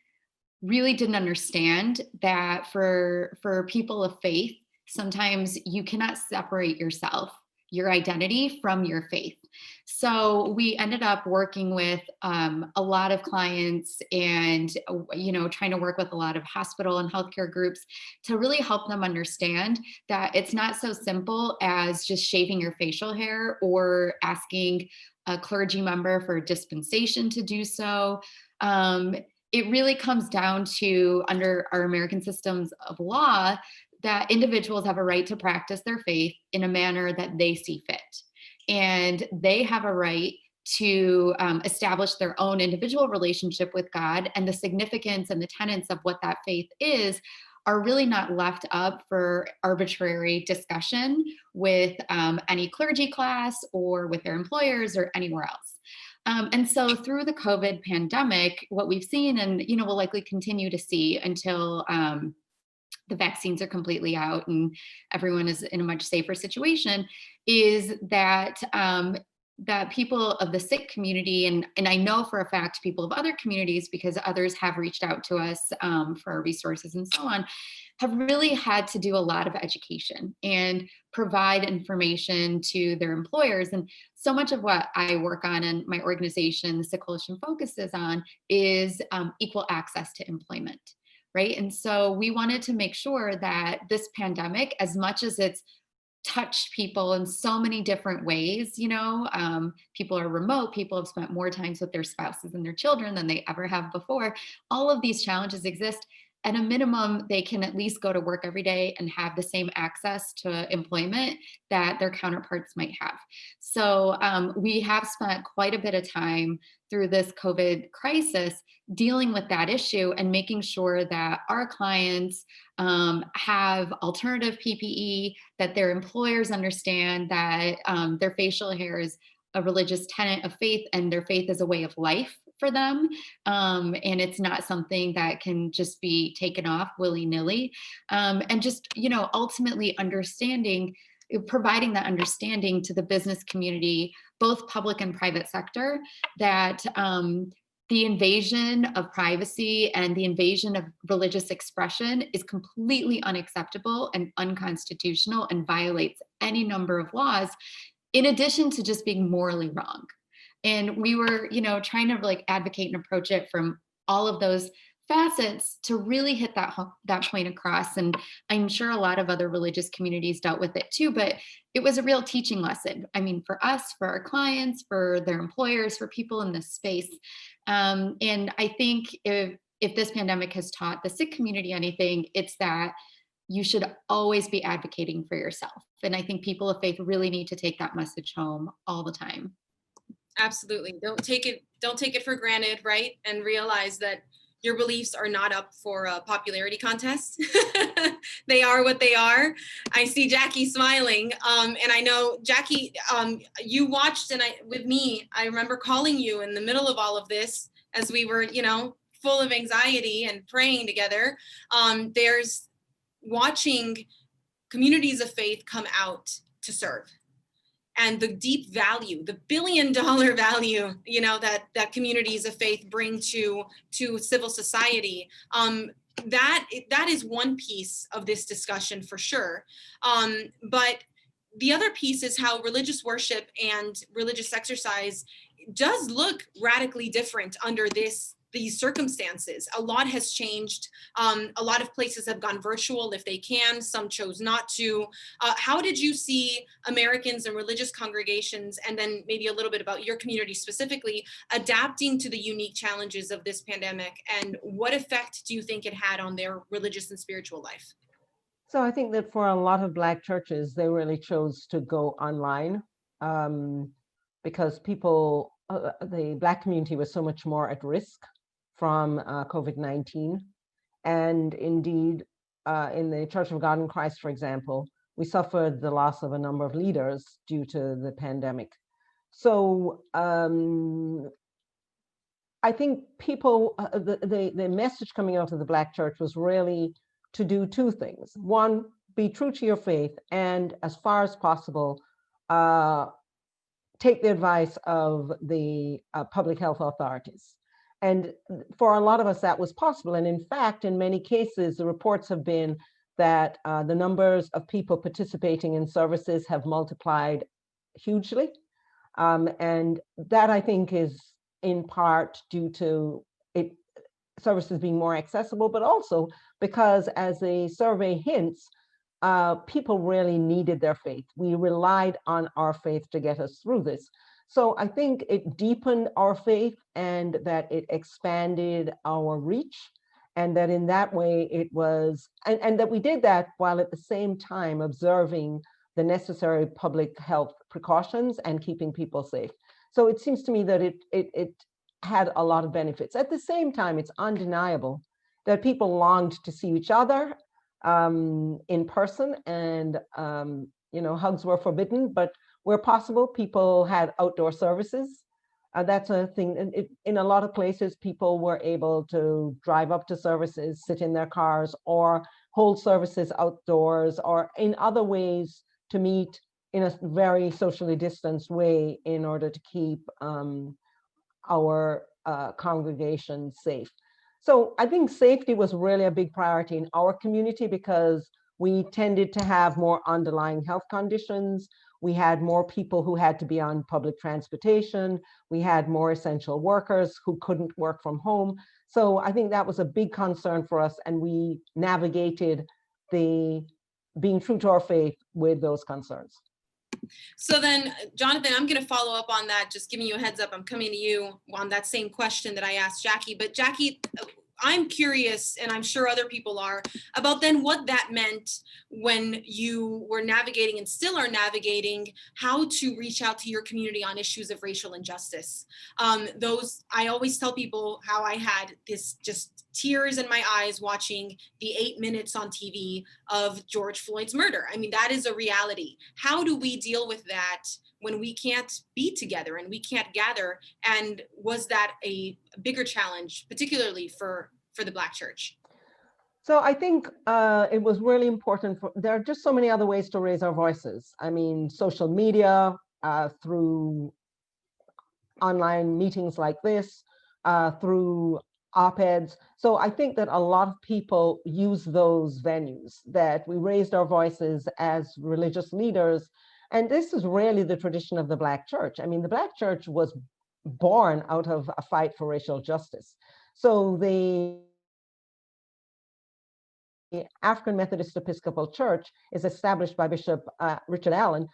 really didn't understand that for people of faith, sometimes you cannot separate yourself, your identity, from your faith. So we ended up working with a lot of clients and, trying to work with a lot of hospital and healthcare groups to really help them understand that it's not so simple as just shaving your facial hair or asking a clergy member for a dispensation to do so. It really comes down to, under our American systems of law, that individuals have a right to practice their faith in a manner that they see fit. And they have a right to establish their own individual relationship with God, and the significance and the tenets of what that faith is are really not left up for arbitrary discussion with any clergy class or with their employers or anywhere else. And so through the COVID pandemic, what we've seen, and we'll likely continue to see until the vaccines are completely out and everyone is in a much safer situation, is that that people of the Sikh community, and I know for a fact people of other communities, because others have reached out to us for resources and so on, have really had to do a lot of education and provide information to their employers. And so much of what I work on and my organization, the Sikh Coalition, focuses on is equal access to employment, right? And so we wanted to make sure that this pandemic, as much as it's touched people in so many different ways, people are remote, people have spent more times with their spouses and their children than they ever have before. All of these challenges exist. At a minimum, they can at least go to work every day and have the same access to employment that their counterparts might have. So we have spent quite a bit of time through this COVID crisis dealing with that issue and making sure that our clients have alternative PPE, that their employers understand that their facial hair is a religious tenet of faith and their faith is a way of life for them. And it's not something that can just be taken off willy-nilly. And just, ultimately providing that understanding to the business community, both public and private sector, that the invasion of privacy and the invasion of religious expression is completely unacceptable and unconstitutional and violates any number of laws, in addition to just being morally wrong. And we were, trying to advocate and approach it from all of those facets to really hit that point across. And I'm sure a lot of other religious communities dealt with it too, but it was a real teaching lesson. I mean, for us, for our clients, for their employers, for people in this space. And I think if this pandemic has taught the Sikh community anything, it's that you should always be advocating for yourself. And I think people of faith really need to take that message home all the time. Absolutely. Don't take it for granted, right? And realize that your beliefs are not up for a popularity contest. They are what they are. I see Jackie smiling. And I know, Jackie, you watched with me, I remember calling you in the middle of all of this as we were, full of anxiety and praying together. There's watching communities of faith come out to serve. And the deep value, the $1 billion value, that communities of faith bring to civil society, that is one piece of this discussion for sure. But the other piece is how religious worship and religious exercise does look radically different under these circumstances. A lot has changed. A lot of places have gone virtual if they can. Some chose not to. How did you see Americans and religious congregations, and then maybe a little bit about your community specifically, adapting to the unique challenges of this pandemic? And what effect do you think it had on their religious and spiritual life? So I think that for a lot of Black churches, they really chose to go online because the Black community was so much more at risk from COVID-19. And indeed, in the Church of God in Christ, for example, we suffered the loss of a number of leaders due to the pandemic. So I think people, the message coming out of the Black church was really to do two things. One, be true to your faith, and as far as possible, take the advice of the public health authorities. And for a lot of us, that was possible. And in fact, in many cases, the reports have been that the numbers of people participating in services have multiplied hugely. And that, I think, is in part due to it services being more accessible, but also because, as the survey hints, people really needed their faith. We relied on our faith to get us through this. So I think it deepened our faith, and that it expanded our reach, and that in that way it was, and that we did that while at the same time observing the necessary public health precautions and keeping people safe. So it seems to me that it had a lot of benefits. At the same time, it's undeniable that people longed to see each other in person, and hugs were forbidden, but where possible, people had outdoor services. That's a thing. In a lot of places, people were able to drive up to services, sit in their cars, or hold services outdoors, or in other ways to meet in a very socially distanced way in order to keep our congregation safe. So I think safety was really a big priority in our community, because we tended to have more underlying health conditions. We had more people who had to be on public transportation. We had more essential workers who couldn't work from home. So I think that was a big concern for us, and we navigated the being true to our faith with those concerns. So then, Jonathan, I'm going to follow up on that, just giving you a heads up. I'm coming to you on that same question that I asked Jackie. But Jackie, I'm curious, and I'm sure other people are, about then what that meant when you were navigating and still are navigating how to reach out to your community on issues of racial injustice. I always tell people how I had this just tears in my eyes watching the 8 minutes on TV of George Floyd's murder. I mean, that is a reality. How do we deal with that when we can't be together and we can't gather? And was that a bigger challenge, particularly for the Black church? So I think it was really important. There are just so many other ways to raise our voices. I mean, social media, through online meetings like this, through op-eds. So I think that a lot of people use those venues, that we raised our voices as religious leaders. And this is really the tradition of the Black church. I mean, the Black church was born out of a fight for racial justice. So the African Methodist Episcopal Church is established by Bishop Richard Allen,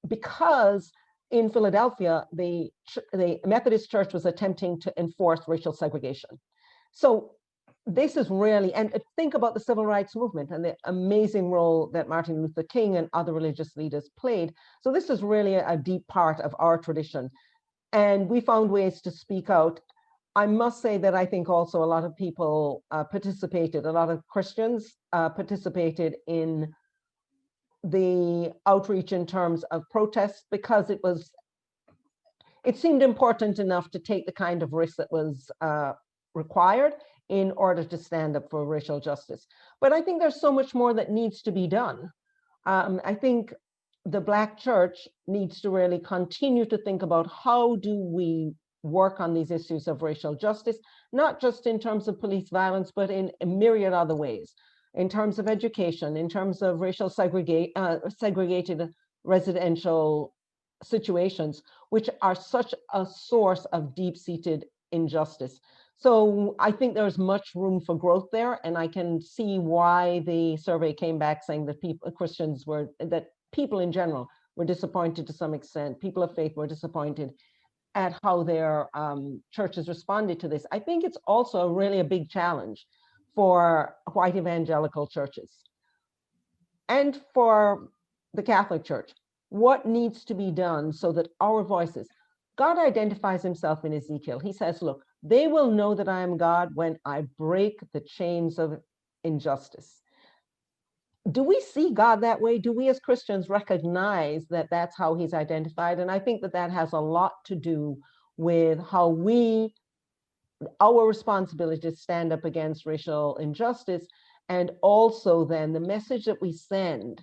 because in Philadelphia, the Methodist Church was attempting to enforce racial segregation. So this is really, and think about the civil rights movement and the amazing role that Martin Luther King and other religious leaders played. So this is really a deep part of our tradition. And we found ways to speak out. I must say that I think also a lot of people participated, a lot of Christians participated in the outreach in terms of protests, because it seemed important enough to take the kind of risk that was required in order to stand up for racial justice. But I think there's so much more that needs to be done. I think the Black church needs to really continue to think about how do we work on these issues of racial justice, not just in terms of police violence, but in a myriad other ways, in terms of education, in terms of racial segregated residential situations, which are such a source of deep-seated injustice. So I think there's much room for growth there, and I can see why the survey came back saying that people in general were disappointed to some extent. People of faith were disappointed at how their churches responded to this. I think it's also really a big challenge for white evangelical churches and for the Catholic Church. What needs to be done so that our voices, God identifies himself in Ezekiel. He says, look, they will know that I am God when I break the chains of injustice. Do we see God that way? Do we as Christians recognize that that's how he's identified? And I think that that has a lot to do with how our responsibility to stand up against racial injustice, and also then the message that we send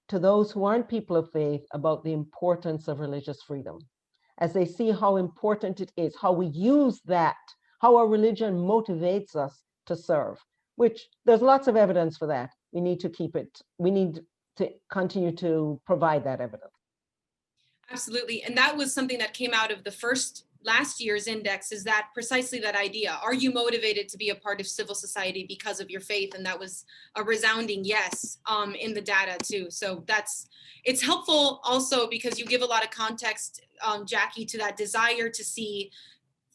to those who aren't people of faith about the importance of religious freedom, as they see how important it is, how we use that, how our religion motivates us to serve, which there's lots of evidence for that. We need to keep it, we need to continue to provide that evidence. Absolutely. And that was something that came out of the last year's index, is that precisely that idea. Are you motivated to be a part of civil society because of your faith? And that was a resounding yes in the data too. So it's helpful also because you give a lot of context, Jackie, to that desire to see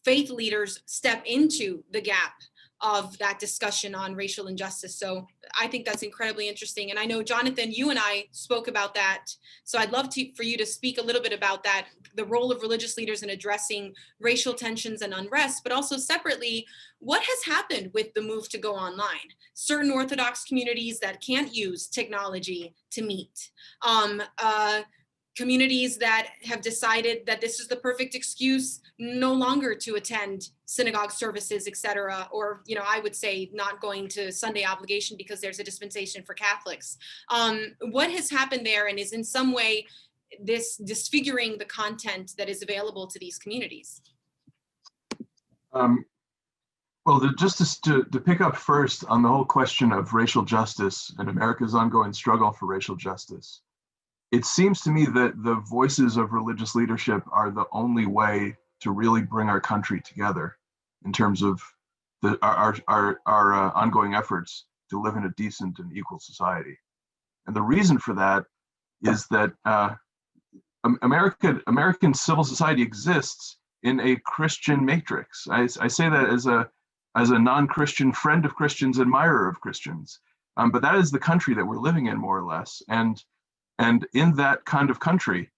faith leaders step into the gap of that discussion on racial injustice. So I think that's incredibly interesting. And I know, Jonathan, you and I spoke about that. So I'd love for you to speak a little bit about that, the role of religious leaders in addressing racial tensions and unrest, but also separately, what has happened with the move to go online? Certain Orthodox communities that can't use technology to meet, communities that have decided that this is the perfect excuse no longer to attend synagogue services, et cetera, or, I would say not going to Sunday obligation because there's a dispensation for Catholics. What has happened there, and is in some way this disfiguring the content that is available to these communities? Well, just to pick up first on the whole question of racial justice and America's ongoing struggle for racial justice, it seems to me that the voices of religious leadership are the only way to really bring our country together in terms of our ongoing efforts to live in a decent and equal society. And the reason for that is that American civil society exists in a Christian matrix. I say that as a non-Christian friend of Christians, admirer of Christians, but that is the country that we're living in, more or less. And in that kind of country,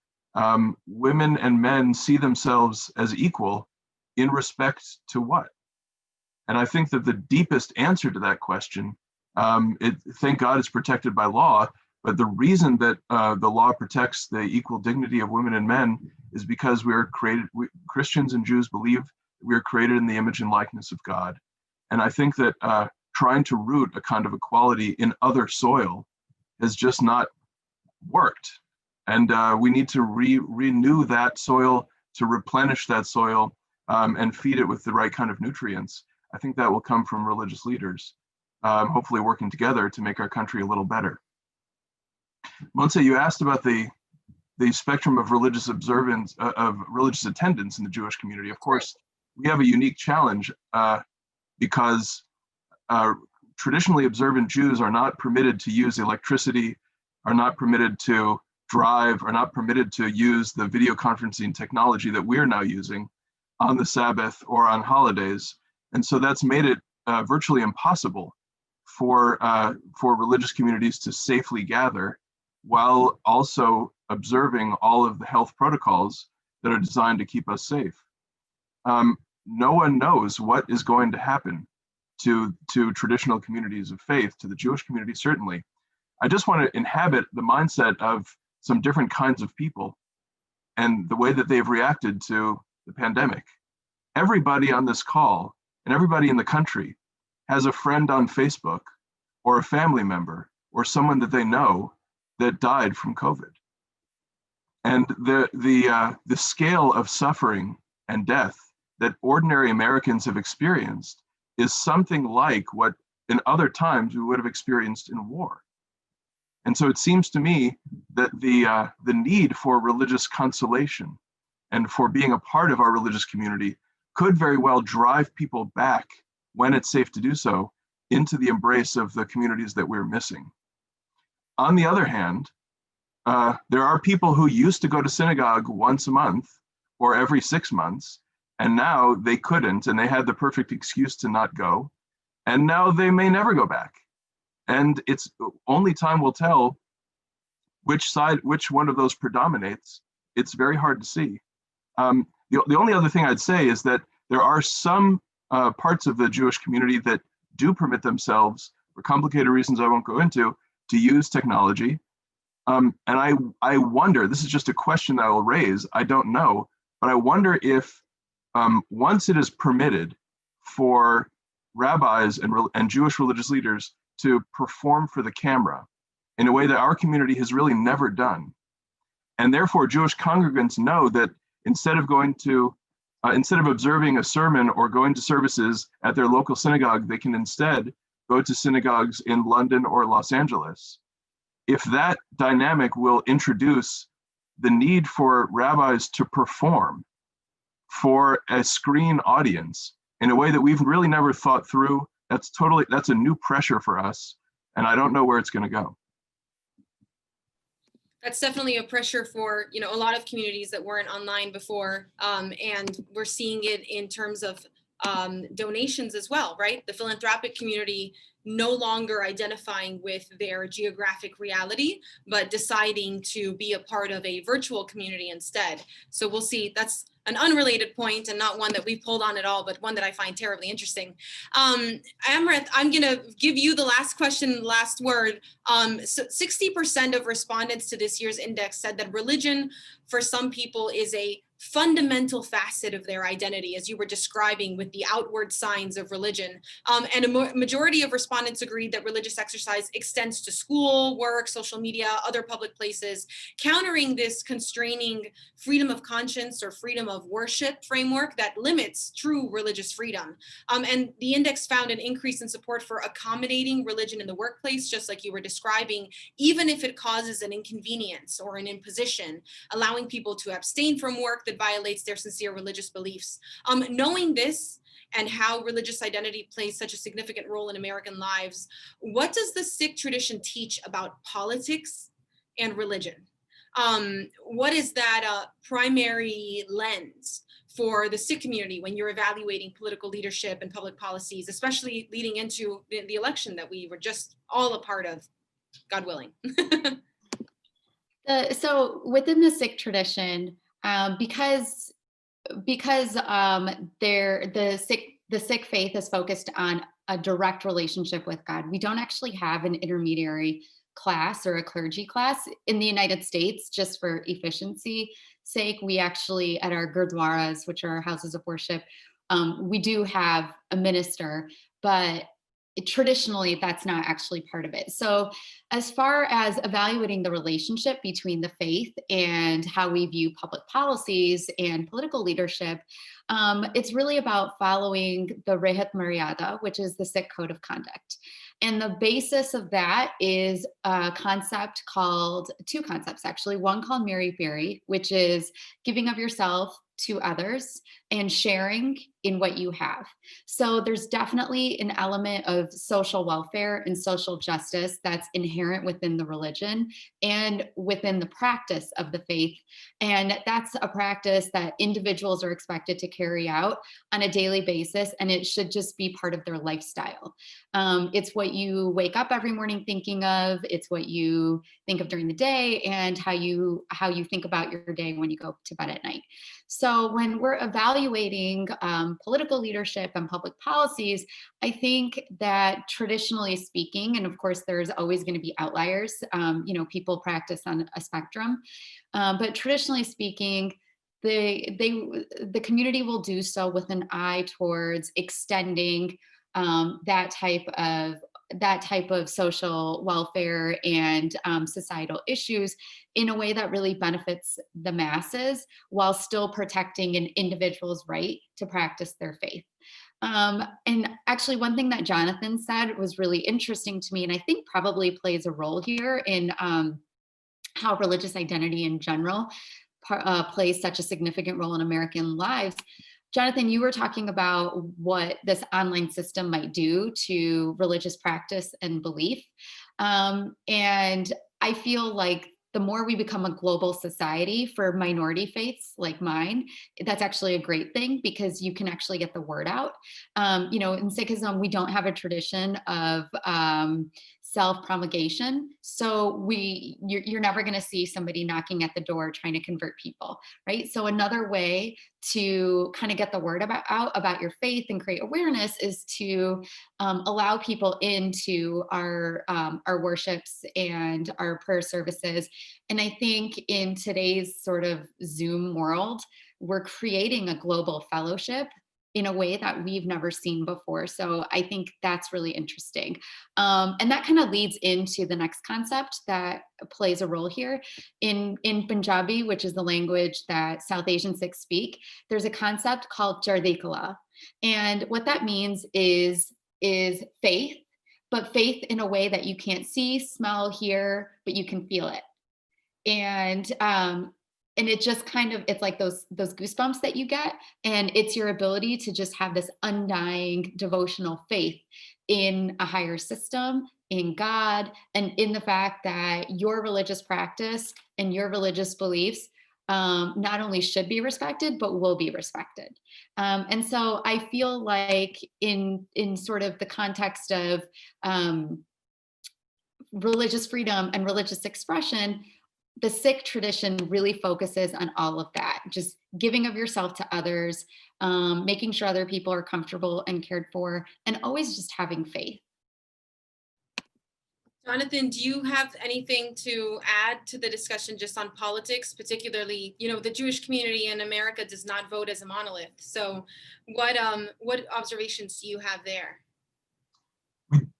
women and men see themselves as equal in respect to what? And I think that the deepest answer to that question, thank God it's protected by law, but the reason that the law protects the equal dignity of women and men is because Christians and Jews believe we are created in the image and likeness of God. And I think that trying to root a kind of equality in other soil has just not worked. And we need to renew that soil, to replenish that soil, and feed it with the right kind of nutrients. I think that will come from religious leaders, hopefully working together to make our country a little better. Montse, you asked about the spectrum of religious observance, of religious attendance in the Jewish community. Of course, we have a unique challenge because traditionally observant Jews are not permitted to use electricity, are not permitted to drive, are not permitted to use the video conferencing technology that we're now using on the Sabbath or on holidays. And so that's made it virtually impossible for religious communities to safely gather while also observing all of the health protocols that are designed to keep us safe. No one knows what is going to happen to traditional communities of faith, to the Jewish community certainly. I just want to inhabit the mindset of some different kinds of people and the way that they've reacted to the pandemic. Everybody on this call and everybody in the country has a friend on Facebook or a family member or someone that they know that died from COVID. And the scale of suffering and death that ordinary Americans have experienced is something like what in other times we would have experienced in war. And so it seems to me that the need for religious consolation and for being a part of our religious community could very well drive people back, when it's safe to do so, into the embrace of the communities that we're missing. On the other hand, there are people who used to go to synagogue once a month or every 6 months, and now they couldn't, and they had the perfect excuse to not go, and now they may never go back. And it's only time will tell which one of those predominates. It's very hard to see. The only other thing I'd say is that there are some parts of the Jewish community that do permit themselves, for complicated reasons I won't go into, to use technology. And I wonder, this is just a question that I will raise, I don't know, but I wonder if once it is permitted for rabbis and Jewish religious leaders to perform for the camera in a way that our community has really never done, and therefore Jewish congregants know that instead of observing a sermon or going to services at their local synagogue, they can instead go to synagogues in London or Los Angeles. If that dynamic will introduce the need for rabbis to perform for a screen audience in a way that we've really never thought through. That's a new pressure for us, and I don't know where it's going to go. That's definitely a pressure for, you know, a lot of communities that weren't online before. And we're seeing it in terms of donations as well, right? The philanthropic community no longer identifying with their geographic reality, but deciding to be a part of a virtual community instead. So we'll see. That's an unrelated point and not one that we pulled on at all, but one that I find terribly interesting. Amrit, I'm gonna give you the last question, last word. So 60% of respondents to this year's index said that religion for some people is a fundamental facet of their identity, as you were describing with the outward signs of religion. And a majority of respondents agreed that religious exercise extends to school, work, social media, other public places, countering this constraining freedom of conscience or freedom of worship framework that limits true religious freedom. And the index found an increase in support for accommodating religion in the workplace, just like you were describing, even if it causes an inconvenience or an imposition, allowing people to abstain from work that violates their sincere religious beliefs. Knowing this and how religious identity plays such a significant role in American lives, what does the Sikh tradition teach about politics and religion? What is that primary lens for the Sikh community when you're evaluating political leadership and public policies, especially leading into the election that we were just all a part of, God willing? So within the Sikh tradition, because the Sikh faith is focused on a direct relationship with God, we don't actually have an intermediary class or a clergy class in the United States. Just for efficiency sake, we actually, at our gurdwaras, which are our houses of worship, we do have a minister, but traditionally that's not actually part of it. So as far as evaluating the relationship between the faith and how we view public policies and political leadership, it's really about following the Rehat Maryada, which is the Sikh code of conduct. And the basis of that is a concept called, two concepts actually, one called myriad, which is giving of yourself to others and sharing in what you have. So there's definitely an element of social welfare and social justice that's inherent within the religion and within the practice of the faith. And that's a practice that individuals are expected to carry out on a daily basis, and it should just be part of their lifestyle. It's what you wake up every morning thinking of, it's what you think of during the day, and how you think about your day when you go to bed at night. So when we're evaluating political leadership and public policies, I think that traditionally speaking, and of course there's always going to be outliers, people practice on a spectrum, but traditionally speaking, the community will do so with an eye towards extending that type of social welfare and societal issues in a way that really benefits the masses while still protecting an individual's right to practice their faith. And actually, one thing that Jonathan said was really interesting to me, and I think probably plays a role here in how religious identity in general plays such a significant role in American lives. Jonathan, you were talking about what this online system might do to religious practice and belief. And I feel like the more we become a global society for minority faiths like mine, that's actually a great thing because you can actually get the word out. In Sikhism, we don't have a tradition of self-promulgation. So you're never going to see somebody knocking at the door trying to convert people, right? So another way to kind of get the word out about your faith and create awareness is to allow people into our worships and our prayer services. And I think in today's sort of Zoom world, we're creating a global fellowship in a way that we've never seen before. So I think that's really interesting. And that kind of leads into the next concept that plays a role here. In Punjabi, which is the language that South Asian Sikhs speak, there's a concept called Chardikala. And what that means is faith, but faith in a way that you can't see, smell, hear, but you can feel it. And it just kind of, it's like those goosebumps that you get. And it's your ability to just have this undying devotional faith in a higher system, in God, and in the fact that your religious practice and your religious beliefs not only should be respected, but will be respected. And so I feel like in sort of the context of religious freedom and religious expression, the Sikh tradition really focuses on all of that, just giving of yourself to others, making sure other people are comfortable and cared for, and always just having faith. Jonathan, do you have anything to add to the discussion just on politics, particularly, the Jewish community in America does not vote as a monolith. So what observations do you have there?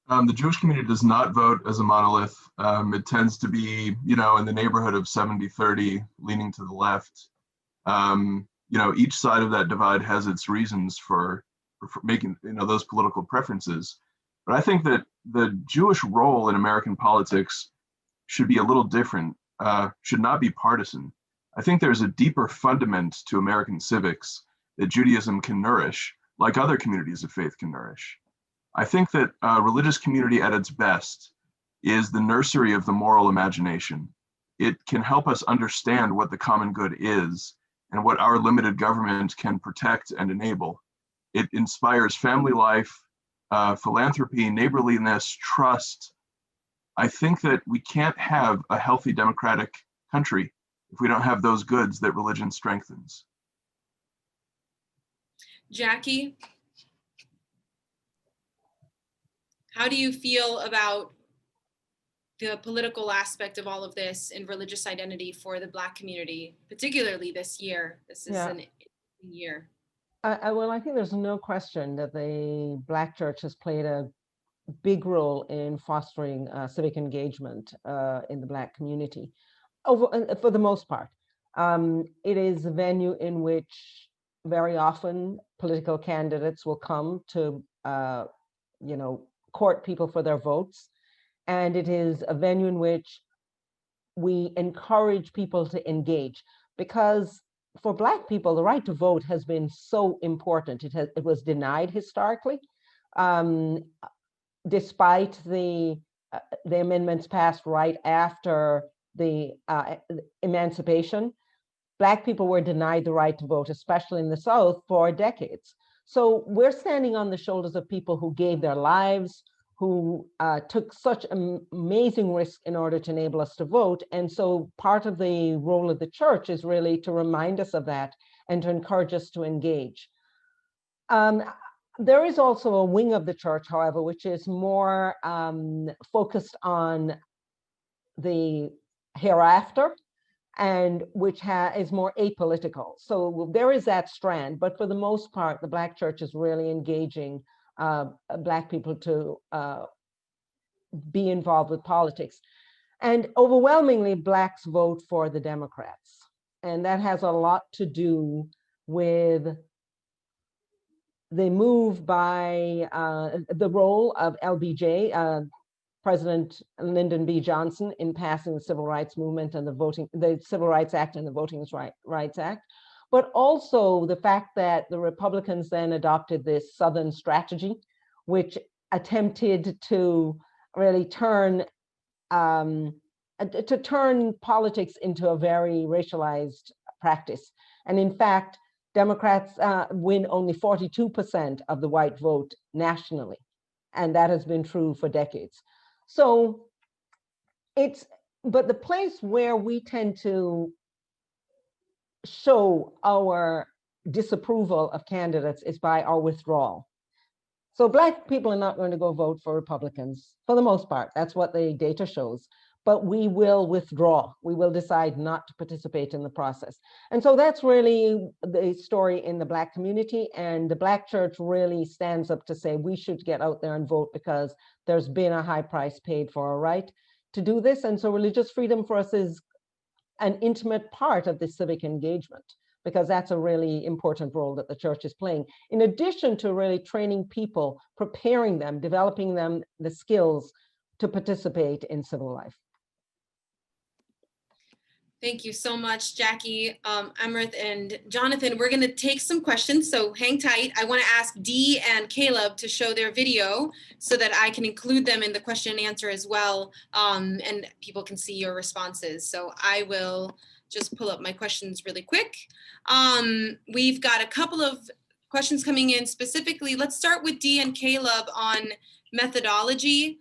The Jewish community does not vote as a monolith. It tends to be, in the neighborhood of 70-30, leaning to the left. Each side of that divide has its reasons for making, those political preferences. But I think that the Jewish role in American politics should be a little different, should not be partisan. I think there's a deeper fundament to American civics that Judaism can nourish, like other communities of faith can nourish. I think that a religious community at its best is the nursery of the moral imagination. It can help us understand what the common good is and what our limited government can protect and enable. It inspires family life, philanthropy, neighborliness, trust. I think that we can't have a healthy democratic country if we don't have those goods that religion strengthens. Jackie, how do you feel about the political aspect of all of this and religious identity for the Black community, particularly this year? This is an year. Well, I think there's no question that the Black church has played a big role in fostering civic engagement in the Black community, for the most part. It is a venue in which very often political candidates will come to, court people for their votes. And it is a venue in which we encourage people to engage, because for Black people, the right to vote has been so important. It was denied historically, despite the amendments passed right after the emancipation. Black people were denied the right to vote, especially in the South, for decades. So we're standing on the shoulders of people who gave their lives, who took such amazing risk in order to enable us to vote. And so part of the role of the church is really to remind us of that and to encourage us to engage. There is also a wing of the church, however, which is more focused on the hereafter, and which is more apolitical. So there is that strand, but for the most part, the Black church is really engaging Black people to be involved with politics. And overwhelmingly, Blacks vote for the Democrats. And that has a lot to do with the move by the role of LBJ, President Lyndon B. Johnson, in passing the Civil Rights Movement and the Civil Rights Act and the Voting Rights Act, but also the fact that the Republicans then adopted this Southern strategy, which attempted to really turn politics into a very racialized practice. And in fact, Democrats win only 42% of the white vote nationally, and that has been true for decades. So but the place where we tend to show our disapproval of candidates is by our withdrawal. So Black people are not going to go vote for Republicans for the most part. That's what the data shows. But we will withdraw. We will decide not to participate in the process. And so that's really the story in the Black community. And the Black church really stands up to say we should get out there and vote, because there's been a high price paid for our right to do this. And so religious freedom for us is an intimate part of this civic engagement, because that's a really important role that the church is playing, in addition to really training people, preparing them, developing them the skills to participate in civil life. Thank you so much, Jackie, Amrit, and Jonathan. We're going to take some questions, so hang tight. I want to ask Dee and Caleb to show their video so that I can include them in the question and answer as well, and people can see your responses. So I will just pull up my questions really quick. We've got a couple of questions coming in specifically. Let's start with Dee and Caleb on methodology.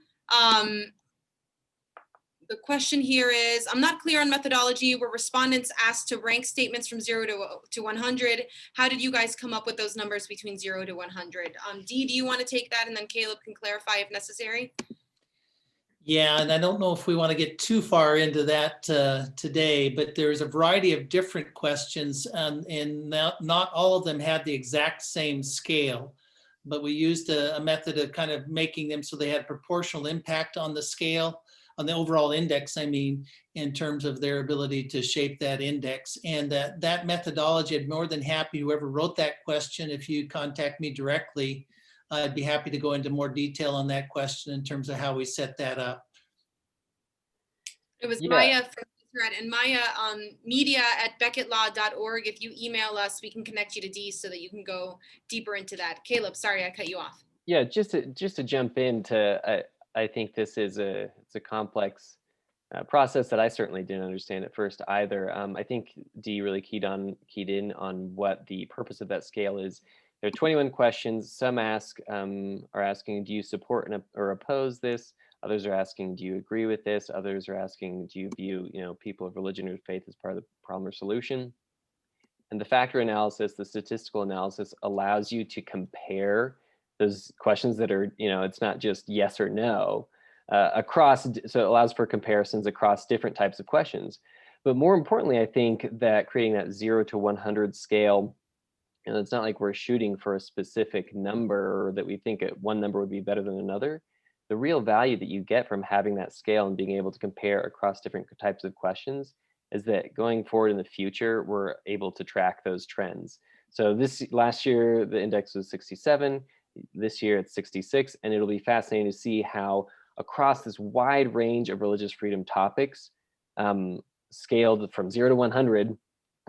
The question here is, I'm not clear on methodology where respondents asked to rank statements from 0 to 100. How did you guys come up with those numbers between 0 to 100? Dee, do you want to take that, and then Caleb can clarify if necessary? Yeah, and I don't know if we want to get too far into that today, but there's a variety of different questions, and not all of them had the exact same scale. But we used a method of kind of making them so they had proportional impact on the scale, on the overall index, I mean, in terms of their ability to shape that index. And that methodology, I'm more than happy, whoever wrote that question, if you contact me directly, I'd be happy to go into more detail on that question in terms of how we set that up. It was Yeah. Maya from Thread, and Maya, media@becketlaw.org. If you email us, we can connect you to Dee so that you can go deeper into that. Caleb, sorry, I cut you off. Yeah, just to jump into, I think this is it's a complex process that I certainly didn't understand at first either. I think Dee really keyed in on what the purpose of that scale is. There are 21 questions. Some are asking, do you support or oppose this? Others are asking, do you agree with this? Others are asking, do you view people of religion or faith as part of the problem or solution? And the factor analysis, the statistical analysis, allows you to compare those questions that are, it's not just yes or no across, so it allows for comparisons across different types of questions. But more importantly, I think that creating that 0 to 100 scale, it's not like we're shooting for a specific number or that we think one number would be better than another. The real value that you get from having that scale and being able to compare across different types of questions is that going forward in the future, we're able to track those trends. So last year, the index was 67. This year it's 66, and it'll be fascinating to see how across this wide range of religious freedom topics, scaled from 0 to 100,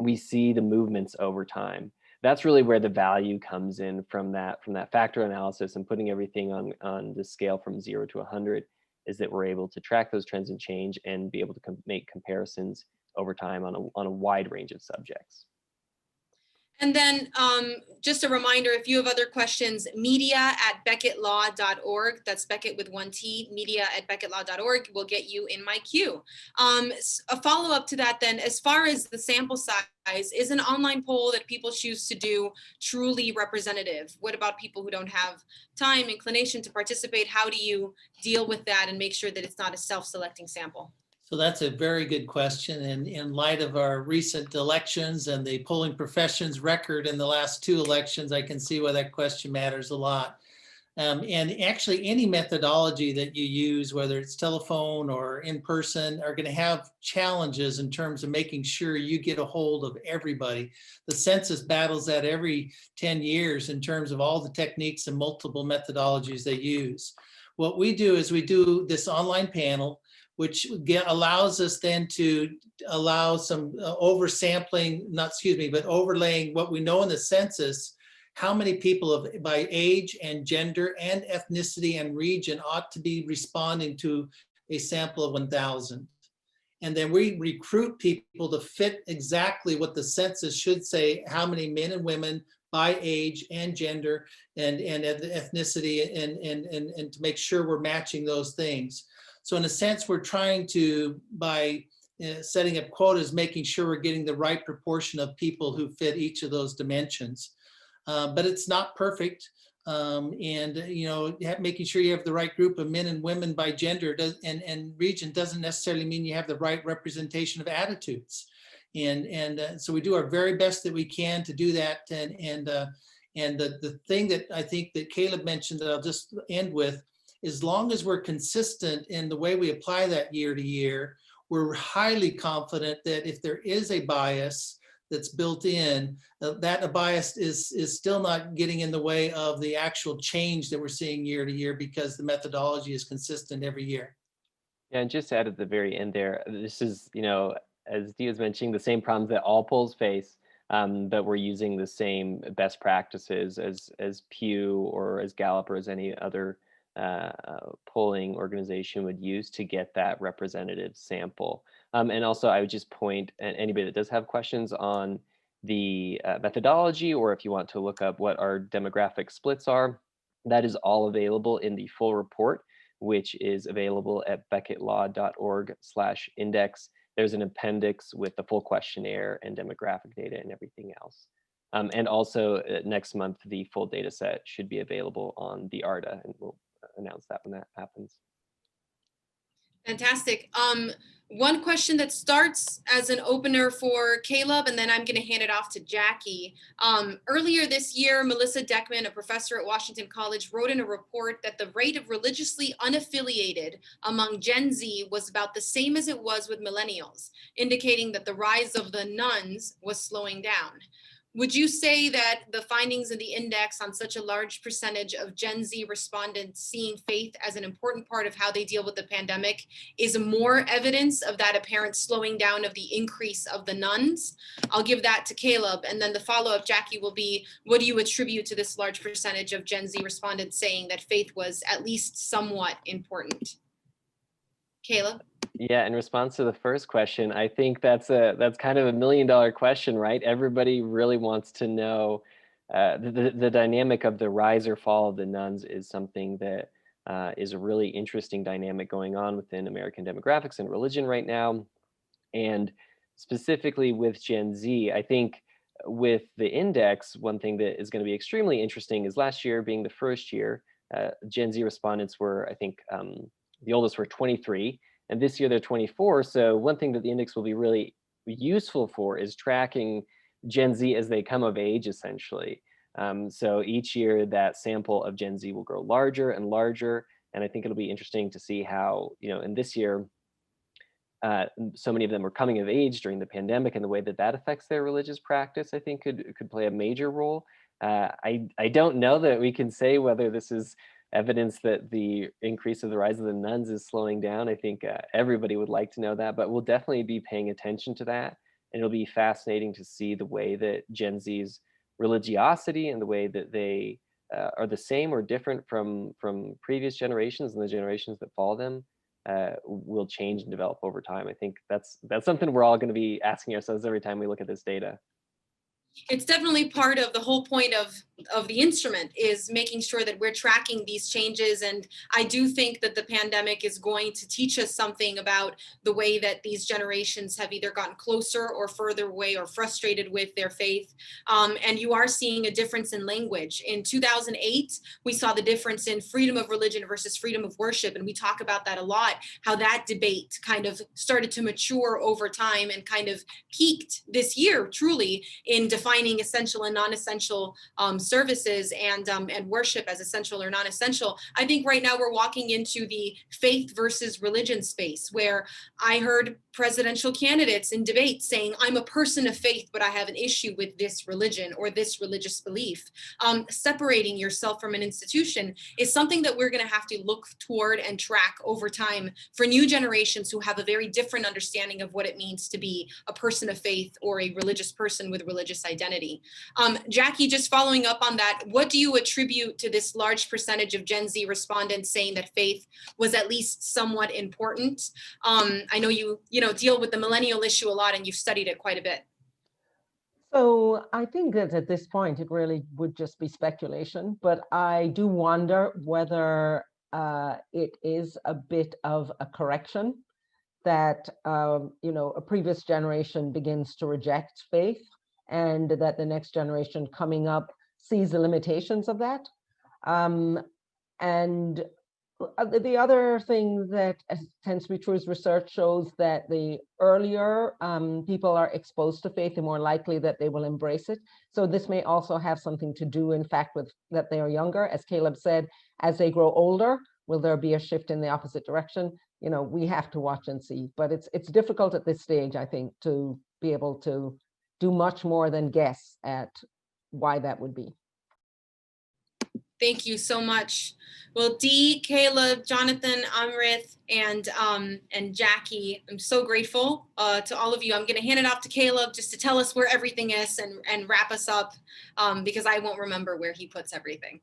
we see the movements over time. That's really where the value comes in from that factor analysis and putting everything on the scale from 0 to 100, is that we're able to track those trends and change and be able to make comparisons over time on a wide range of subjects. And then just a reminder, if you have other questions, media@becketlaw.org. That's Becket with 1 T, media@becketlaw.org will get you in my queue. A follow-up to that then, as far as the sample size, is an online poll that people choose to do truly representative? What about people who don't have time, inclination to participate? How do you deal with that and make sure that it's not a self-selecting sample? So that's a very good question. And in light of our recent elections and the polling profession's record in the last 2 elections, I can see why that question matters a lot. And actually any methodology that you use, whether it's telephone or in person, are going to have challenges in terms of making sure you get a hold of everybody. The census battles that every 10 years in terms of all the techniques and multiple methodologies they use. What we do is we do this online panel, which allows us then to allow some oversampling, but overlaying what we know in the census, how many people by age and gender and ethnicity and region ought to be responding to a sample of 1,000. And then we recruit people to fit exactly what the census should say, how many men and women by age and gender and ethnicity, and to make sure we're matching those things. So in a sense, we're trying to, by setting up quotas, making sure we're getting the right proportion of people who fit each of those dimensions. But it's not perfect. Making sure you have the right group of men and women by gender and region doesn't necessarily mean you have the right representation of attitudes. And so we do our very best that we can to do that. And the thing that I think that Caleb mentioned that I'll just end with, as long as we're consistent in the way we apply that year to year, we're highly confident that if there is a bias that's built in, that a bias is still not getting in the way of the actual change that we're seeing year to year, because the methodology is consistent every year. Yeah, and just to add at the very end there, this is, as Dee was mentioning, the same problems that all polls face, but we're using the same best practices as Pew or as Gallup or as any other polling organization would use to get that representative sample. And also, I would just point at anybody that does have questions on the methodology, or if you want to look up what our demographic splits are, that is all available in the full report, which is available at becketlaw.org/index. There's an appendix with the full questionnaire and demographic data and everything else. And also next month, the full data set should be available on the ARDA, and we'll announce that when that happens. Fantastic. One question that starts as an opener for Caleb, and then I'm going to hand it off to Jackie. Earlier this year, Melissa Deckman, a professor at Washington College, wrote in a report that the rate of religiously unaffiliated among Gen Z was about the same as it was with millennials, indicating that the rise of the nuns was slowing down. Would you say that the findings in the index on such a large percentage of Gen Z respondents seeing faith as an important part of how they deal with the pandemic is more evidence of that apparent slowing down of the increase of the nuns? I'll give that to Caleb. And then the follow-up, Jackie, will be, what do you attribute to this large percentage of Gen Z respondents saying that faith was at least somewhat important? Caleb? Yeah, in response to the first question, I think that's kind of $1 million question, right? Everybody really wants to know the dynamic of the rise or fall of the nuns is something that is a really interesting dynamic going on within American demographics and religion right now. And specifically with Gen Z, I think with the index, one thing that is going to be extremely interesting is last year being the first year, Gen Z respondents were, I think, the oldest were 23. And this year they're 24. So one thing that the index will be really useful for is tracking Gen Z as they come of age, essentially. So each year that sample of Gen Z will grow larger and larger. And I think it'll be interesting to see how, in this year, so many of them were coming of age during the pandemic, and the way that that affects their religious practice, I think could play a major role. I don't know that we can say whether this is evidence that the increase of the rise of the nuns is slowing down. I think everybody would like to know that, but we'll definitely be paying attention to that. And it'll be fascinating to see the way that Gen Z's religiosity and the way that they are the same or different from previous generations and the generations that follow them will change and develop over time. I think that's something we're all going to be asking ourselves every time we look at this data. It's definitely part of the whole point of the instrument, is making sure that we're tracking these changes. And I do think that the pandemic is going to teach us something about the way that these generations have either gotten closer or further away or frustrated with their faith. And you are seeing a difference in language. In 2008, we saw the difference in freedom of religion versus freedom of worship. And we talk about that a lot, how that debate kind of started to mature over time and kind of peaked this year, truly, in defining essential and non-essential services and worship as essential or non-essential. I think right now we're walking into the faith versus religion space, where I heard presidential candidates in debates saying, I'm a person of faith, but I have an issue with this religion or this religious belief. Separating yourself from an institution is something that we're going to have to look toward and track over time for new generations who have a very different understanding of what it means to be a person of faith or a religious person with religious identity. Jackie, just following up on that, what do you attribute to this large percentage of Gen Z respondents saying that faith was at least somewhat important? I know you deal with the millennial issue a lot, and you've studied it quite a bit. So I think that at this point, it really would just be speculation, but I do wonder whether it is a bit of a correction that, a previous generation begins to reject faith, and that the next generation coming up sees the limitations of that. And the other thing that tends to be true is research shows that the earlier people are exposed to faith, the more likely that they will embrace it. So this may also have something to do, in fact, with that they are younger. As Caleb said, as they grow older, will there be a shift in the opposite direction? We have to watch and see. But it's difficult at this stage, I think, to be able to do much more than guess at why that would be. Thank you so much. Well, Dee, Caleb, Jonathan, Amrith, and Jackie, I'm so grateful to all of you. I'm going to hand it off to Caleb just to tell us where everything is and wrap us up because I won't remember where he puts everything.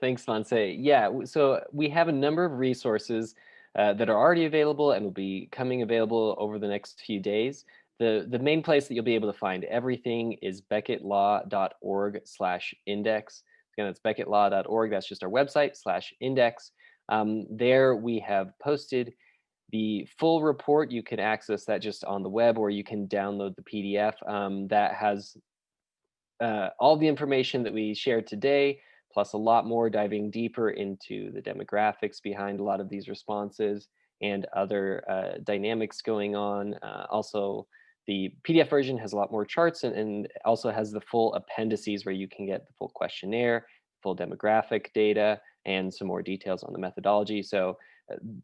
Thanks, Monse. Yeah, so we have a number of resources that are already available and will be coming available over the next few days. The main place that you'll be able to find everything is becketlaw.org/index. Again, that's becketlaw.org. That's just our website /index. There we have posted the full report. You can access that just on the web, or you can download the PDF that has all the information that we shared today, plus a lot more, diving deeper into the demographics behind a lot of these responses and other dynamics going on. Also, the PDF version has a lot more charts and also has the full appendices where you can get the full questionnaire, full demographic data, and some more details on the methodology. So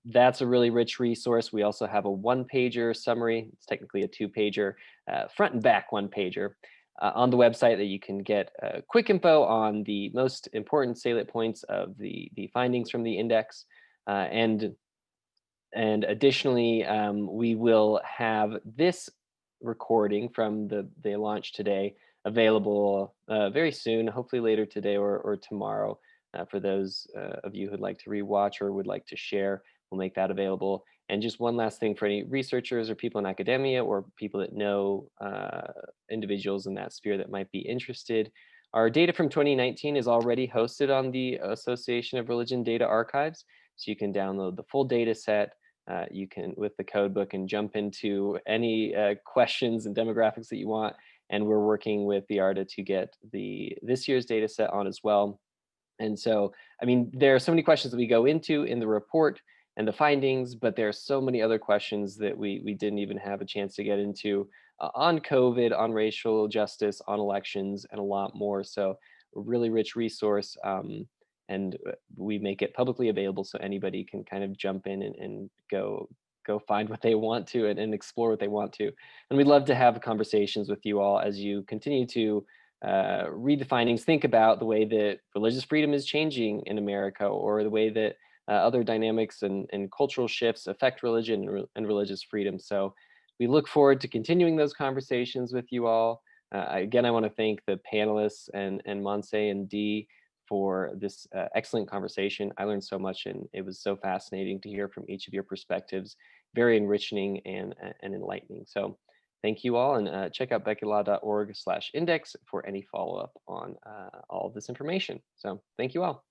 that's a really rich resource. We also have a one-pager summary. It's technically a two-pager, front and back one-pager on the website that you can get quick info on the most important salient points of the findings from the index. And additionally, we will have this recording from the launch today available very soon, hopefully later today or tomorrow. For those of you who'd like to rewatch or would like to share, we'll make that available. And just one last thing for any researchers or people in academia or people that know individuals in that sphere that might be interested. Our data from 2019 is already hosted on the Association of Religion Data Archives. So you can download the full data set. You can, with the code book, and jump into any questions and demographics that you want. And we're working with the ARDA to get this year's data set on as well. And so, I mean, there are so many questions that we go into in the report and the findings, but there are so many other questions that we didn't even have a chance to get into on COVID, on racial justice, on elections, and a lot more. So a really rich resource. And we make it publicly available so anybody can kind of jump in and go find what they want to and explore what they want to. And we'd love to have conversations with you all as you continue to read the findings, think about the way that religious freedom is changing in America, or the way that other dynamics and cultural shifts affect religion and religious freedom. So we look forward to continuing those conversations with you all. Again, I want to thank the panelists and Monse and Dee for this excellent conversation. I learned so much, and it was so fascinating to hear from each of your perspectives. Very enriching and enlightening. So thank you all, and check out becketlaw.org/index for any follow-up on all of this information. So thank you all.